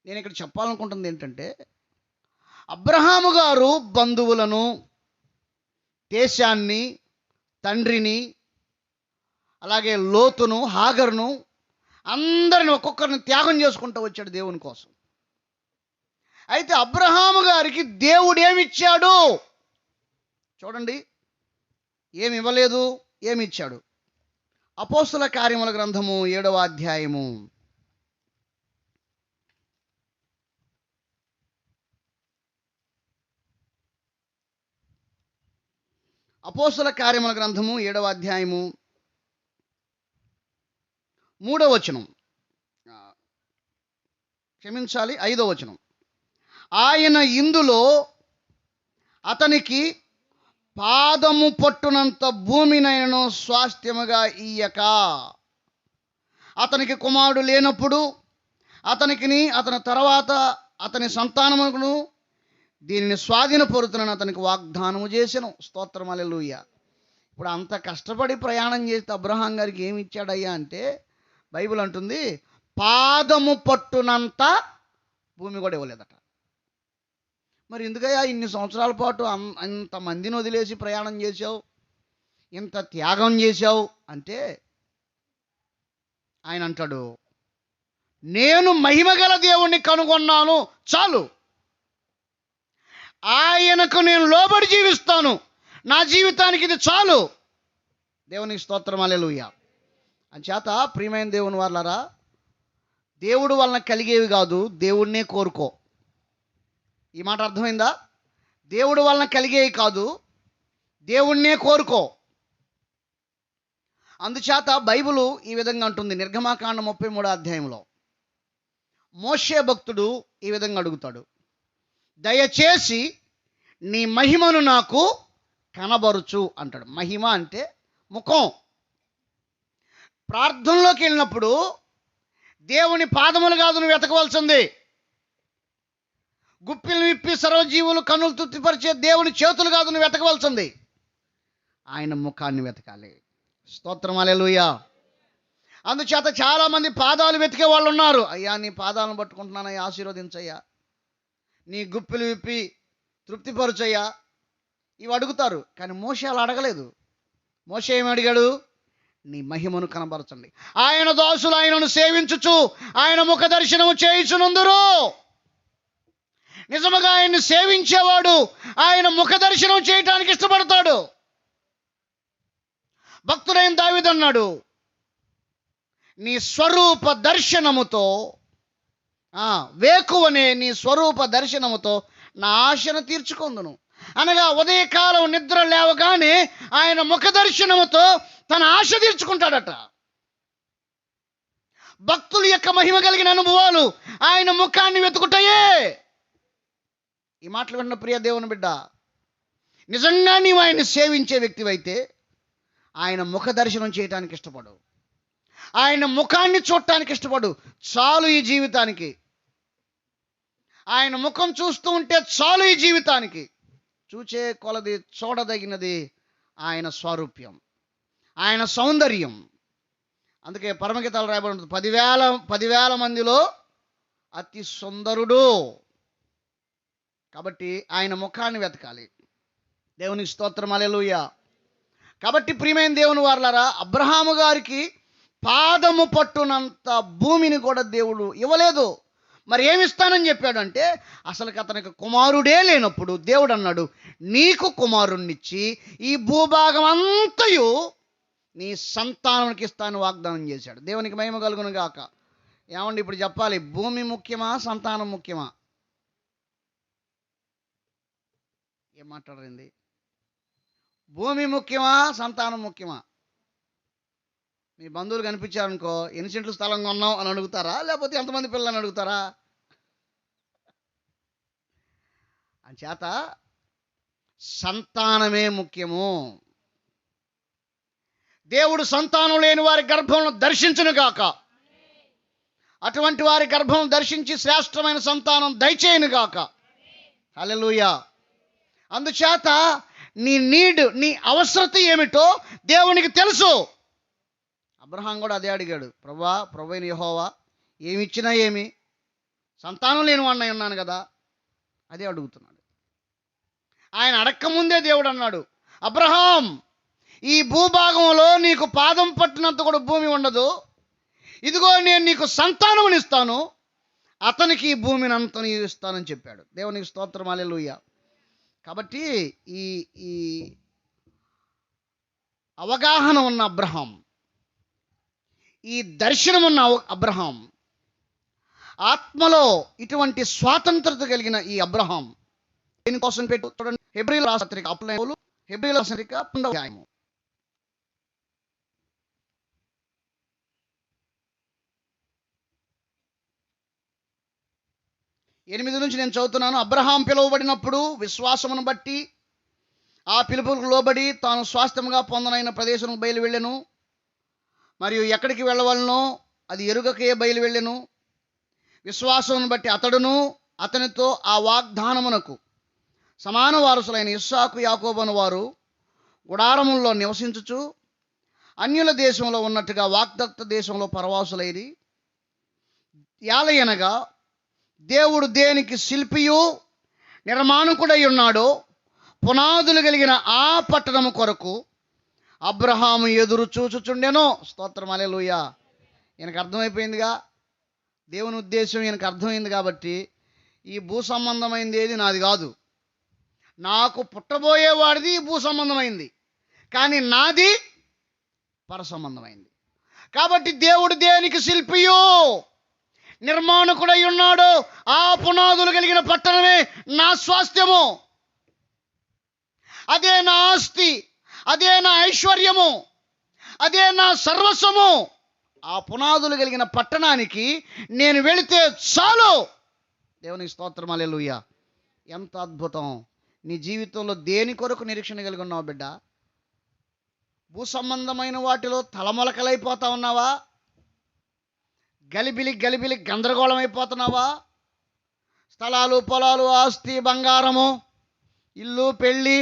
నేను ఇక్కడ చెప్పాలనుకుంటుంది ఏంటంటే, అబ్రహాము గారు బంధువులను, దేశాన్ని, తండ్రిని, అలాగే లోతును, హాగరును, అందరిని ఒక్కొక్కరిని త్యాగం చేసుకుంటూ వచ్చాడు దేవుని కోసం. అయితే అబ్రహాము గారికి దేవుడు ఏమిచ్చాడు చూడండి. ఏమి ఇవ్వలేదు, ఏమి ఇచ్చాడు? అపోస్తుల కార్యముల గ్రంథము 7వ అధ్యాయము 3వ వచనం, క్షమించాలి 5వ వచనం. ఆయన ఇందులో అతనికి పాదము పట్టునంత భూమినైనను స్వాస్థ్యముగా ఇయ్యక, అతనికి కుమారుడు లేనప్పుడు అతనికిని అతని తర్వాత అతని సంతానమును దీనిని స్వాధీనపరుతునని అతనికి వాగ్దానము చేసెను. స్తోత్రం, హల్లెలూయా. ఇప్పుడు అంత కష్టపడి ప్రయాణం చేస్తే అబ్రహాం గారికి ఏమి ఇచ్చాడయ్యా అంటే, బైబిల్ అంటుంది పాదము పట్టునంత భూమి కూడా ఇవ్వలేదట. మరి ఎందుకయ్యా ఇన్ని సంవత్సరాల పాటు అంతమందిని వదిలేసి ప్రయాణం చేశావు, ఇంత త్యాగం చేశావు అంటే ఆయన అంటాడు, నేను మహిమగల దేవుణ్ణి కనుగొన్నాను చాలు, ఆయనకు నేను లోబడి జీవిస్తాను, నా జీవితానికి ఇది చాలు. దేవునికి స్తోత్రం, హల్లెలూయా. అంచేత ప్రియమైన దేవుని వాళ్ళారా, దేవుడు వలన కలిగేవి కాదు, దేవుణ్ణే కోరుకో. ఈ మాట అర్థమైందా? దేవుడు వలన కలిగేవి కాదు, దేవుణ్ణే కోరుకో. అందుచేత బైబిలు ఈ విధంగా అంటుంది. నిర్గమాకాండం 33వ అధ్యాయంలో మోషే భక్తుడు ఈ విధంగా అడుగుతాడు, దయచేసి నీ మహిమను నాకు కనబరుచు అంటాడు. మహిమ అంటే ముఖం. ప్రార్థనలోకి వెళ్ళినప్పుడు దేవుని పాదములు కాదు నువ్వు వెతకవలసింది, గుప్పిలు విప్పి సర్వజీవులు కన్నులు తృప్తిపరిచే దేవుని చేతులు కాదు నువ్వు వెతకవలసింది, ఆయన ముఖాన్ని వెతకాలి. స్తోత్రం, హల్లెలూయా. అందుచేత చాలామంది పాదాలు వెతికే వాళ్ళు ఉన్నారు. అయ్యా నీ పాదాలను పట్టుకుంటున్నానయ్యా, ఆశీర్వదించయ్యా, నీ గుప్పిలు విప్పి తృప్తిపరచయ్యా, ఇవి అడుగుతారు. కానీ మోషే అలా అడగలేదు. మోషే ఏమి అడిగాడు? నీ మహిమను కనబరచండి. ఆయన దాసులు ఆయనను సేవించుచు ఆయన ముఖ దర్శనము చేయుచునందురు. నిజముగా ఆయన్ని సేవించేవాడు ఆయన ముఖ దర్శనం చేయటానికి ఇష్టపడతాడు. భక్తుడైన దావీదు అన్నాడు, నీ స్వరూప దర్శనముతో వేకువనే నీ స్వరూప దర్శనముతో నా ఆశను తీర్చుకొందును. అనగా ఉదయకాలం నిద్ర లేవగానే ఆయన ముఖ దర్శనముతో తన ఆశ తీర్చుకుంటాడట. భక్తుల యొక్క మహిమ కలిగిన అనుభవాలు ఆయన ముఖాన్ని వెతుకుతాయే. ఈ మాటలు విన్న ప్రియ దేవుని బిడ్డ, నిజంగా నీవు ఆయన్ని సేవించే వ్యక్తివైతే ఆయన ముఖ దర్శనం చేయటానికి ఇష్టపడు, ఆయన ముఖాన్ని చూడటానికి ఇష్టపడు. చాలు ఈ జీవితానికి, ఆయన ముఖం చూస్తూ ఉంటే చాలు ఈ జీవితానికి. చూచే కొలది చూడదగినది ఆయన స్వారూప్యం, ఆయన సౌందర్యం. అందుకే పరమగీతాలు రాయబడి ఉంటుంది, 10,000 మందిలో అతి సుందరుడు. కాబట్టి ఆయన ముఖాన్ని వెతకాలి. దేవునికి స్తోత్రం, హల్లెలూయా. కాబట్టి ప్రియమైన దేవుని వారలారా, అబ్రహాము గారికి పాదము పట్టునంత భూమిని కూడా దేవుడు ఇవ్వలేదు. మరి ఏమిస్తానని చెప్పాడంటే, అసలుకి అతనికి కుమారుడే లేనప్పుడు దేవుడు అన్నాడు, నీకు కుమారుణ్ణిచ్చి ఈ భూభాగం అంతయు నీ సంతానానికి ఇస్తాను వాగ్దానం చేశాడు. దేవునికి మహిమ కలుగును గాక. ఏమండి ఇప్పుడు చెప్పాలి, భూమి ముఖ్యమా సంతానం ముఖ్యమా? ఏం మాట్లాడరింది? భూమి ముఖ్యమా సంతానం ముఖ్యమా? మీ బంధువులు కనిపించారనుకో, ఎన్ని సెంట్లు స్థలం కొన్నావు అని అడుగుతారా, లేకపోతే ఎంతమంది పిల్లలని అడుగుతారా? అంచేత సంతానమే ముఖ్యము. దేవుడు సంతానం లేని వారి గర్భంలో దర్శించును గాక, అటువంటి వారి గర్భం దర్శించి శ్రేష్టమైన సంతానం దయచేయును గాక. హల్లెలూయా. అందుచేత నీ నీడ్, నీ అవసరత ఏమిటో దేవునికి తెలుసు. అబ్రహాం కూడా అదే అడిగాడు, ప్రభువైన యెహోవా ఏమి ఇచ్చినా ఏమి, సంతానం లేని వాడినై ఉన్నాను కదా. అదే అడుగుతున్నాడు. ఆయన అడక్కముందే దేవుడు అన్నాడు, అబ్రహాం ఈ భూభాగంలో నీకు పాదం పట్టినంత కూడా భూమి ఉండదు, ఇదిగో నేను నీకు సంతానమునిస్తాను, అతనికి ఈ భూమిని అంతని ఇస్తానని చెప్పాడు. దేవునికి స్తోత్రం, హల్లెలూయా. కాబట్టి ఈ అవగాహన ఉన్న అబ్రహాం, ఈ దర్శనం ఉన్న అబ్రహాం, ఆత్మలో ఇటువంటి స్వాతంత్రత కలిగిన ఈ అబ్రహాం దేనికోసం పెట్టు చూడండి. హెబ్రీయుల పత్రిక 12వ అధ్యాయము 8 నుంచి నేను చదువుతున్నాను. అబ్రహాం పిలువబడినప్పుడు విశ్వాసమును బట్టి ఆ పిలుపులకు లోబడి తాను స్వాస్థ్యముగా పొందనైన ప్రదేశం బయలు వెళ్ళెను, మరియు ఎక్కడికి వెళ్ళవలనో అది ఎరుగకే బయలు వెళ్ళెను. విశ్వాసమును బట్టి అతడును అతనితో ఆ వాగ్దానమునకు సమాన వారసులైన ఇస్సాకు యాకోబును వారు గుడారముల్లో నివసించుచు అన్యుల దేశంలో ఉన్నట్టుగా వాగ్దత్త దేశంలో పరవాసులైరి. యాలయనగా దేవుడు దేనికి శిల్పియు నిర్మాణకుడై ఉన్నాడో పునాదులు కలిగిన ఆ పట్టణము కొరకు అబ్రహాము ఎదురు చూచుచుండెను. స్తోత్రం, హల్లెలూయా. ఈయనకు అర్థమైపోయిందిగా, దేవుని ఉద్దేశం ఈయనకు అర్థమైంది. కాబట్టి ఈ భూ సంబంధమైంది ఏది నాది కాదు, నాకు పుట్టబోయేవాడిది భూ సంబంధమైంది, కానీ నాది పర సంబంధమైంది. కాబట్టి దేవుడు దేనికి శిల్పియు నిర్మాణకుడై ఉన్నాడు, ఆ పునాదులు కలిగిన పట్టణమే నా స్వాస్థ్యము, అదే నా ఆస్తి, అదే నా ఐశ్వర్యము, అదే నా సర్వస్వము. ఆ పునాదులు కలిగిన పట్టణానికి నేను వెళితే చాలు. దేవునికి స్తోత్రం, హల్లెలూయా. ఎంత అద్భుతం. నీ జీవితంలో దేని కొరకు నిరీక్షణ కలిగి ఉన్నావు బిడ్డ? భూ సంబంధమైన వాటిలో తలమొలకలైపోతా ఉన్నావా? గలిబిలి గలిబిలి గందరగోళం అయిపోతున్నావా? స్థలాలు, పొలాలు, ఆస్తి, బంగారము, ఇల్లు, పెళ్ళి,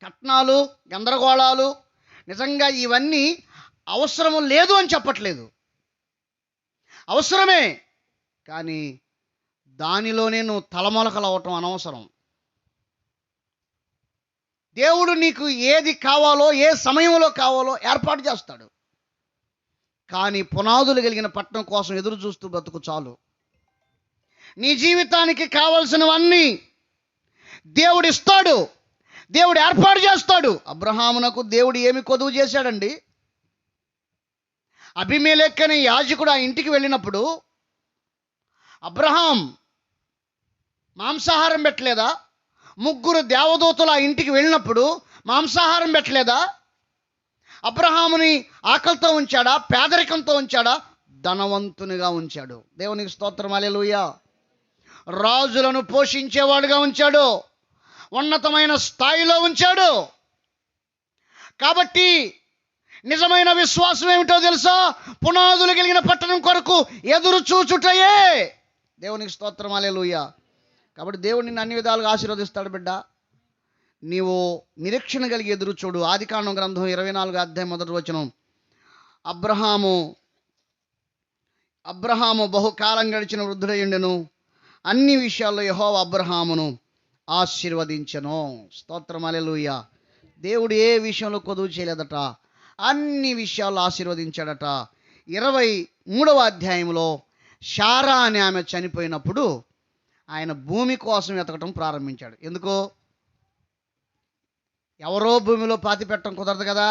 కట్నాలు, గందరగోళాలు. నిజంగా ఇవన్నీ అవసరము లేదు అని చెప్పట్లేదు, అవసరమే. కానీ దానిలోనే నువ్వు తలమొలకలు అవటం అనవసరం. దేవుడు నీకు ఏది కావాలో, ఏ సమయంలో కావాలో ఏర్పాటు చేస్తాడు. కానీ పునాదులు కలిగిన పట్టణం కోసం ఎదురు చూస్తూ బ్రతుకు చాలు. నీ జీవితానికి కావలసినవన్నీ దేవుడు ఇస్తాడు, దేవుడు ఏర్పాటు చేస్తాడు. అబ్రహామునకు దేవుడు ఏమి కొదువు చేశాడండి? అబీమెలెకు అనే యాజకుడు ఆ ఇంటికి వెళ్ళినప్పుడు అబ్రహాం మాంసాహారం పెట్టలేదా? ముగ్గురు దేవదూతలు ఆ ఇంటికి వెళ్ళినప్పుడు మాంసాహారం పెట్టలేదా? అబ్రహాముని ఆకలితో ఉంచాడా? పేదరికంతో ఉంచాడా? ధనవంతునిగా ఉంచాడు. దేవునికి స్తోత్రం, హల్లెలూయా. రాజులను పోషించేవాడుగా ఉంచాడు, ఉన్నతమైన స్థాయిలో ఉంచాడు. కాబట్టి నిజమైన విశ్వాసం ఏమిటో తెలుసా? పునాదులు కలిగిన పట్టణం కొరకు ఎదురు చూచుటయే. దేవునికి స్తోత్రం, హల్లెలూయా. కాబట్టి దేవుడు నిన్ను అన్ని విధాలుగా ఆశీర్వదిస్తాడు బిడ్డ. నీవు నిరీక్షణ కలిగి ఎదురు చూడు. ఆదికాండం గ్రంథం 24వ అధ్యాయం 1వ వచనం. అబ్రహాము బహుకాలం గడిచిన వృద్ధుడయ్యుండెను. అన్ని విషయాల్లో యెహోవా అబ్రహామును ఆశీర్వదించెను. స్తోత్రం, హల్లెలూయా. దేవుడు ఏ విషయంలో కొదువు చేయలేదట, అన్ని విషయాల్లో ఆశీర్వదించాడట. 23వ అధ్యాయంలో శారా అనే ఆమె చనిపోయినప్పుడు ఆయన భూమి కోసం వెతకటం ప్రారంభించాడు. ఎందుకో? ఎవరో భూమిలో పాతి పెట్టడం కుదరదు కదా.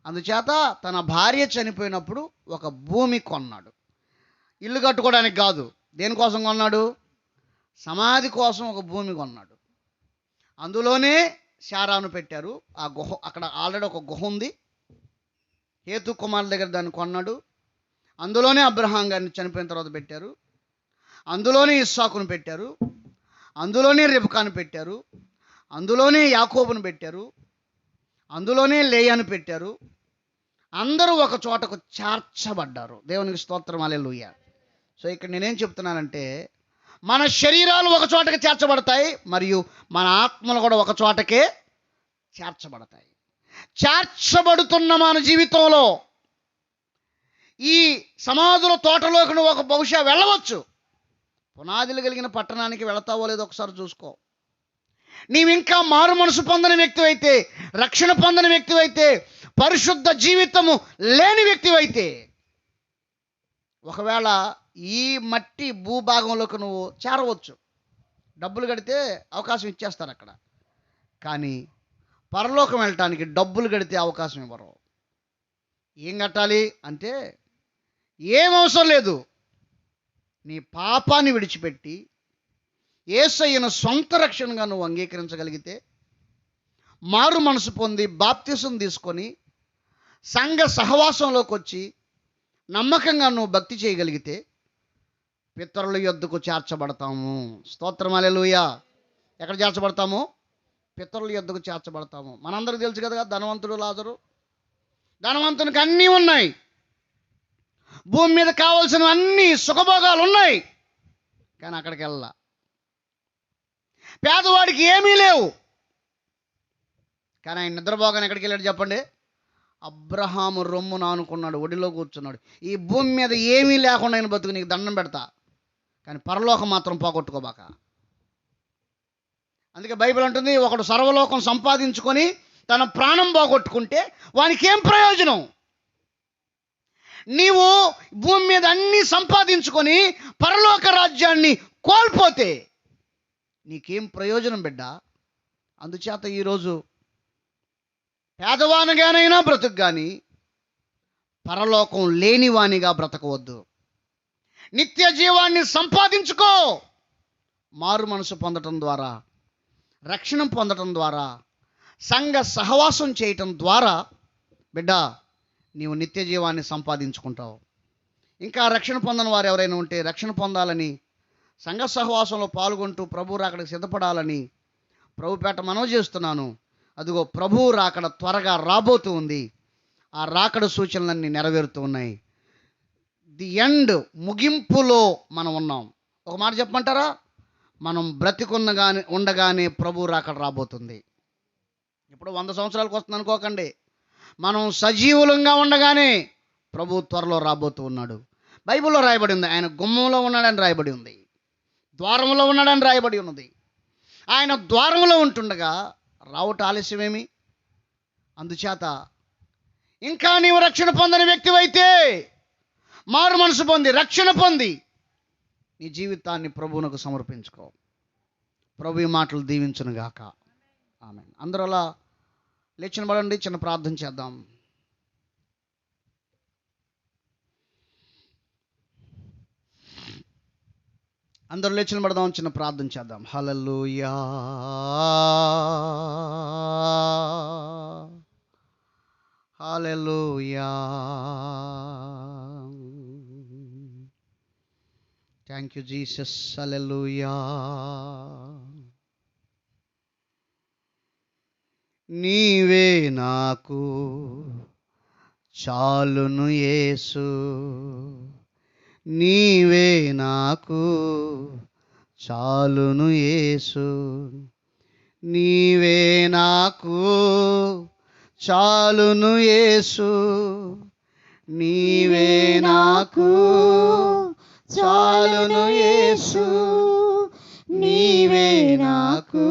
అందుచేత తన భార్య చనిపోయినప్పుడు ఒక భూమి కొన్నాడు. ఇల్లు కట్టుకోవడానికి కాదు. దేనికోసం కొన్నాడు? సమాధి కోసం ఒక భూమి కొన్నాడు. అందులోనే శారాను పెట్టారు. ఆ గుహ, అక్కడ ఆల్రెడీ ఒక గుహ ఉంది. హేతు కుమార్ దగ్గర దాన్ని కొన్నాడు. అందులోనే అబ్రహాం గారిని చనిపోయిన తర్వాత పెట్టారు. అందులోనే ఇస్సాకును పెట్టారు. అందులోనే రెబెకాను పెట్టారు. అందులోనే యాకోబును పెట్టారు. అందులోనే లేయాను పెట్టారు. అందరూ ఒక చోటకు చేర్చబడ్డారు. దేవునికి స్తోత్రం, హల్లెలూయా. సో ఇక్కడ నేనేం చెప్తున్నానంటే, మన శరీరాలు ఒక చోటకి చేర్చబడతాయి, మరియు మన ఆత్మలు కూడా ఒక చోటకే చేర్చబడతాయి. చేర్చబడుతున్న మన జీవితంలో ఈ సమాధుల తోటలోకి నువ్వు ఒక బహుశా వెళ్ళవచ్చు. పునాదులు కలిగిన పట్టణానికి వెళతావో లేదో ఒకసారి చూసుకో. నీవింకా మారు మనసు పొందని వ్యక్తివైతే, రక్షణ పొందని వ్యక్తివైతే, పరిశుద్ధ జీవితము లేని వ్యక్తివైతే, ఒకవేళ ఈ మట్టి భూభాగంలోకి నువ్వు చేరవచ్చు. డబ్బులు కడితే అవకాశం ఇచ్చేస్తారు అక్కడ. కానీ పరలోకం వెళ్ళటానికి డబ్బులు కడితే అవకాశం ఇవ్వరు. ఏం కట్టాలి అంటే ఏం అవసరం లేదు. నీ పాపాన్ని విడిచిపెట్టి యేసయ్యను సొంత రక్షణగా నువ్వు అంగీకరించగలిగితే, మారు మనసు పొంది బాప్తిసం తీసుకొని సంఘ సహవాసంలోకి వచ్చి నమ్మకంగా నువ్వు భక్తి చేయగలిగితే పితరుల యొద్దకు చేర్చబడతాము. స్తోత్రం, హల్లెలూయా. ఎక్కడ చేర్చబడతాము? పితరుల యొద్దకు చేర్చబడతాము. మనందరికీ తెలుసు కదా, ధనవంతుడు లాజరు. ధనవంతునికి అన్నీ ఉన్నాయి, భూమి మీద కావాల్సిన అన్ని సుఖభోగాలు ఉన్నాయి, కానీ అక్కడికి వెళ్ళా. పేదవాడికి ఏమీ లేవు, కానీ ఆయన నిద్రపోగానే ఎక్కడికి వెళ్ళాడు చెప్పండి? అబ్రహాము రొమ్మున ఆనుకున్నాడు, ఒడిలో కూర్చున్నాడు. ఈ భూమి మీద ఏమీ లేకుండా ఆయన బతుకు, నీకు దండం పెడతా, కానీ పరలోకం మాత్రం పోగొట్టుకోబాక. అందుకే బైబిల్ అంటుంది, ఒకడు సర్వలోకం సంపాదించుకొని తన ప్రాణం పోగొట్టుకుంటే వానికి ఏం ప్రయోజనం? నీవు భూమి మీద అన్నీ సంపాదించుకొని పరలోక రాజ్యాన్ని కోల్పోతే నీకేం ప్రయోజనం బిడ్డ? అందుచేత ఈరోజు పేదవానిగానైనా బ్రతుకు, కానీ పరలోకం లేనివానిగా బ్రతకవద్దు. నిత్య జీవాన్ని సంపాదించుకో. మారు మనసు పొందటం ద్వారా, రక్షణ పొందటం ద్వారా, సంఘ సహవాసం చేయటం ద్వారా బిడ్డ నీవు నిత్య జీవాన్ని సంపాదించుకుంటావు. ఇంకా రక్షణ పొందని వారు ఎవరైనా ఉంటే, రక్షణ పొందాలని, సంఘ సహవాసంలో పాల్గొంటూ ప్రభు రాకడకు సిద్ధపడాలని ప్రభుపేట మనవి చేస్తున్నాను. అదిగో ప్రభువు రాకడ త్వరగా రాబోతూ ఉంది. ఆ రాకడ సూచనలన్నీ నెరవేరుతూ ఉన్నాయి. ది ఎండ్, ముగింపులో మనం ఉన్నాం. ఒక మాట చెప్పమంటారా? మనం ఉండగానే ప్రభు రాకడ రాబోతుంది. ఇప్పుడు 100 సంవత్సరాలకు వస్తుంది అనుకోకండి. మనం సజీవులంగా ఉండగానే ప్రభు త్వరలో రాబోతూ ఉన్నాడు. బైబిల్లో రాయబడి ఉంది, ఆయన గుమ్మంలో ఉన్నాడని రాయబడి ఉంది, ద్వారంలో ఉన్నాడని రాయబడి ఉన్నది. ఆయన ద్వారంలో ఉంటుండగా రావట ఆలస్యమేమి? అందుచేత ఇంకా నీవు రక్షణ పొందని వ్యక్తివైతే, మారు మనసు పొంది రక్షణ పొంది నీ జీవితాన్ని ప్రభువునకు సమర్పించుకో. ప్రభు ఈ మాటలు దీవించునుగాక. ఆమేన్. అందరూ అలా లేచి నిలబడండి, చిన్న ప్రార్థన చేద్దాం. అందరూ లేచి నిలబడదాం, చిన్న ప్రార్థన చేద్దాం. Hallelujah, hallelujah. Thank you Jesus. Hallelujah. నీవే నాకు చాలును యేసు, నీవే నాకు చాలును యేసు, నీవే నాకు చాలును యేసు, నీవే నాకు చాలును యేసు, నీవే నాకు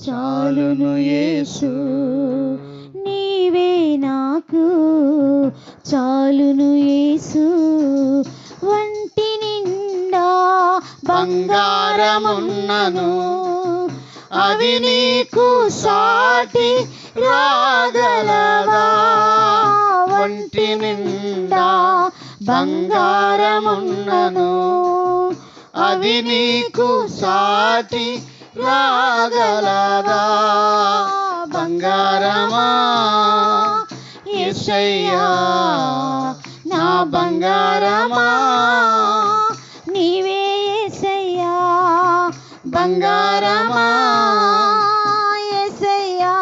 చాలును యేసు, నీవే నాకు చాలును యేసు. వంటి నిండా బంగారమున్నను, అది నీకు సాటి రాగలదా? వంటి నిండా బంగారమున్నను, అది నీకు సాటి రాగలదా? బంగారమా యేసయ్యా, నా బంగారమా నీవే యేసయ్యా, బంగారమా యేసయ్యా,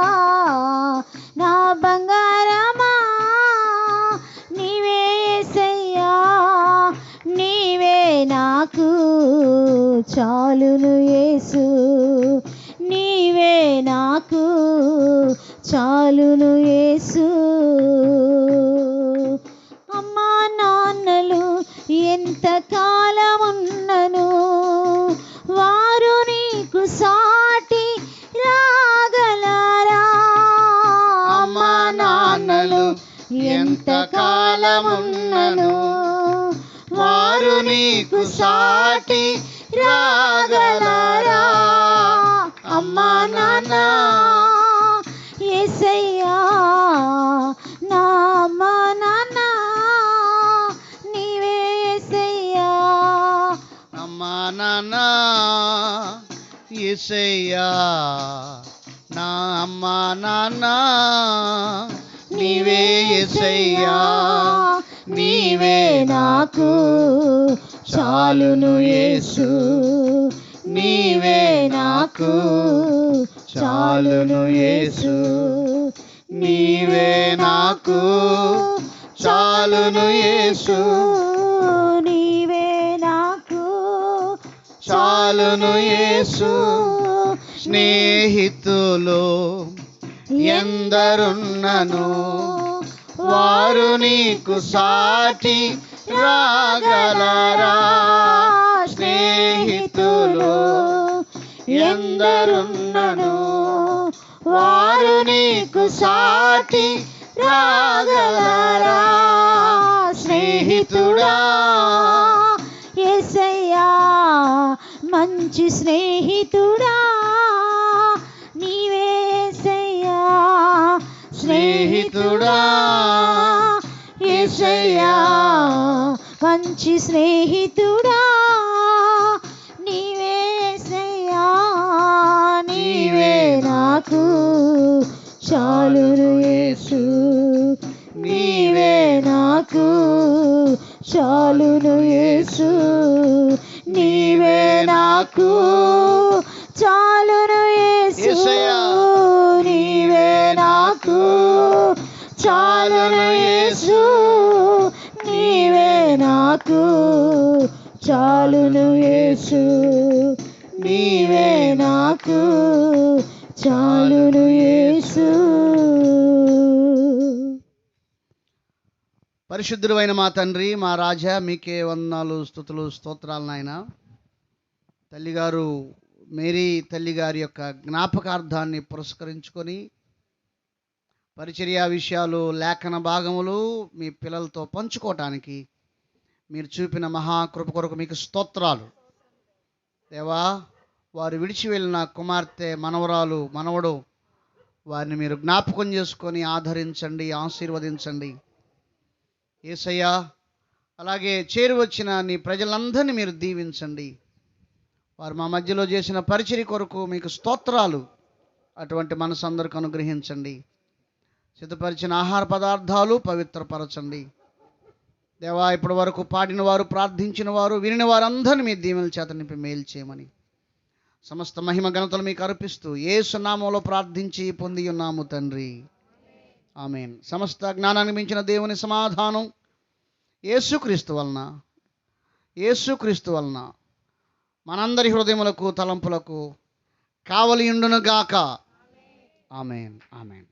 నా బంగారమా నీవే యేసయ్యా, నీవే నాకు చాలును యేసు, నీవే నాకు చాలును యేసు. అమ్మా నాన్నలు ఎంత కాలమున్నను, వారు నీకు సాటి రాగలరా? అమ్మా నాన్నలు ఎంత కాలమున్నను, వారు నీకు సాటి రాగలరా? అమ్మా నాన్న యేసయ్యా, నా అమ్మా నాన్న నీవే యేసయ్యా, అమ్మా నాన్న యేసయ్యా, నా అమ్మా నాన్న నీవే యేసయ్యా, నీవే నాకు చాలును యేసు, నీవే నాకు చాలును యేసు, నీవే నాకు చాలును యేసు, నీవే నాకు చాలును యేసు. స్నేహితులు ఎందరున్నను, వారు నీకు సాటి రాగలరా? స్నేహితులు ఎందరున్నను, వారు నీకు సాటి రాగలరా? స్నేహితుడా యేసయ్యా, మంచి స్నేహితుడా నీవే యేసయ్యా, స్నేహితుడా యేసయ్యా, మంచి స్నేహితుడా నీవే యేసయ్యా, నీవే నాకు చాలును యేసు, నీవే నాకు చాలును యేసు, నీవే నాకు చాలును యేసు, యేసయ్యా, నీవే నాకు చాలును యేసు, నీవే నాకు చాలును యేసు నీవే నాకు చాలును యేసు. పరిశుద్ధుడైన మా తండ్రి, మా రాజా, మీకే వందనాలు, స్తుతులు, స్తోత్రాలు నాయన. తల్లిగారు మేరీ తల్లిగారి యొక్క జ్ఞాపకార్థాన్ని పురస్కరించుకొని పరిచర్య విషయాలు, లేఖన భాగములు మీ పిల్లలతో పంచుకోవటానికి మీరు చూపిన మహాకృప కొరకు మీకు స్తోత్రాలు. దేవా, వారు విడిచి వెళ్ళిన కుమార్తె, మనవరాలు, మనవడు, వారిని మీరు జ్ఞాపకం చేసుకొని ఆదరించండి, ఆశీర్వదించండి యేసయ్యా. అలాగే చేరువచ్చిన నీ ప్రజలందరినీ మీరు దీవించండి. వారు మా మధ్యలో చేసిన పరిచర్య కొరకు మీకు స్తోత్రాలు. అటువంటి మనసు అందరికి అనుగ్రహించండి. సిద్ధపరిచిన ఆహార పదార్థాలు పవిత్రపరచండి దేవా. ఇప్పటి వరకు పాడిన వారు, ప్రార్థించిన వారు, వినిన వారందరినీ మీ దీవెనల చేత నింపి మేలు చేయమని సమస్త మహిమ ఘనతలు మీకు అర్పిస్తూ యేసు నామములో ప్రార్థించి పొంది ఉన్నాము తండ్రి, ఆమేన్. సమస్త జ్ఞానాన్ని మించిన దేవుని సమాధానం యేసుక్రీస్తు వలన మనందరి హృదయములకు, తలంపులకు కావలి ఉండునుగాక. ఆమేన్, ఆమేన్.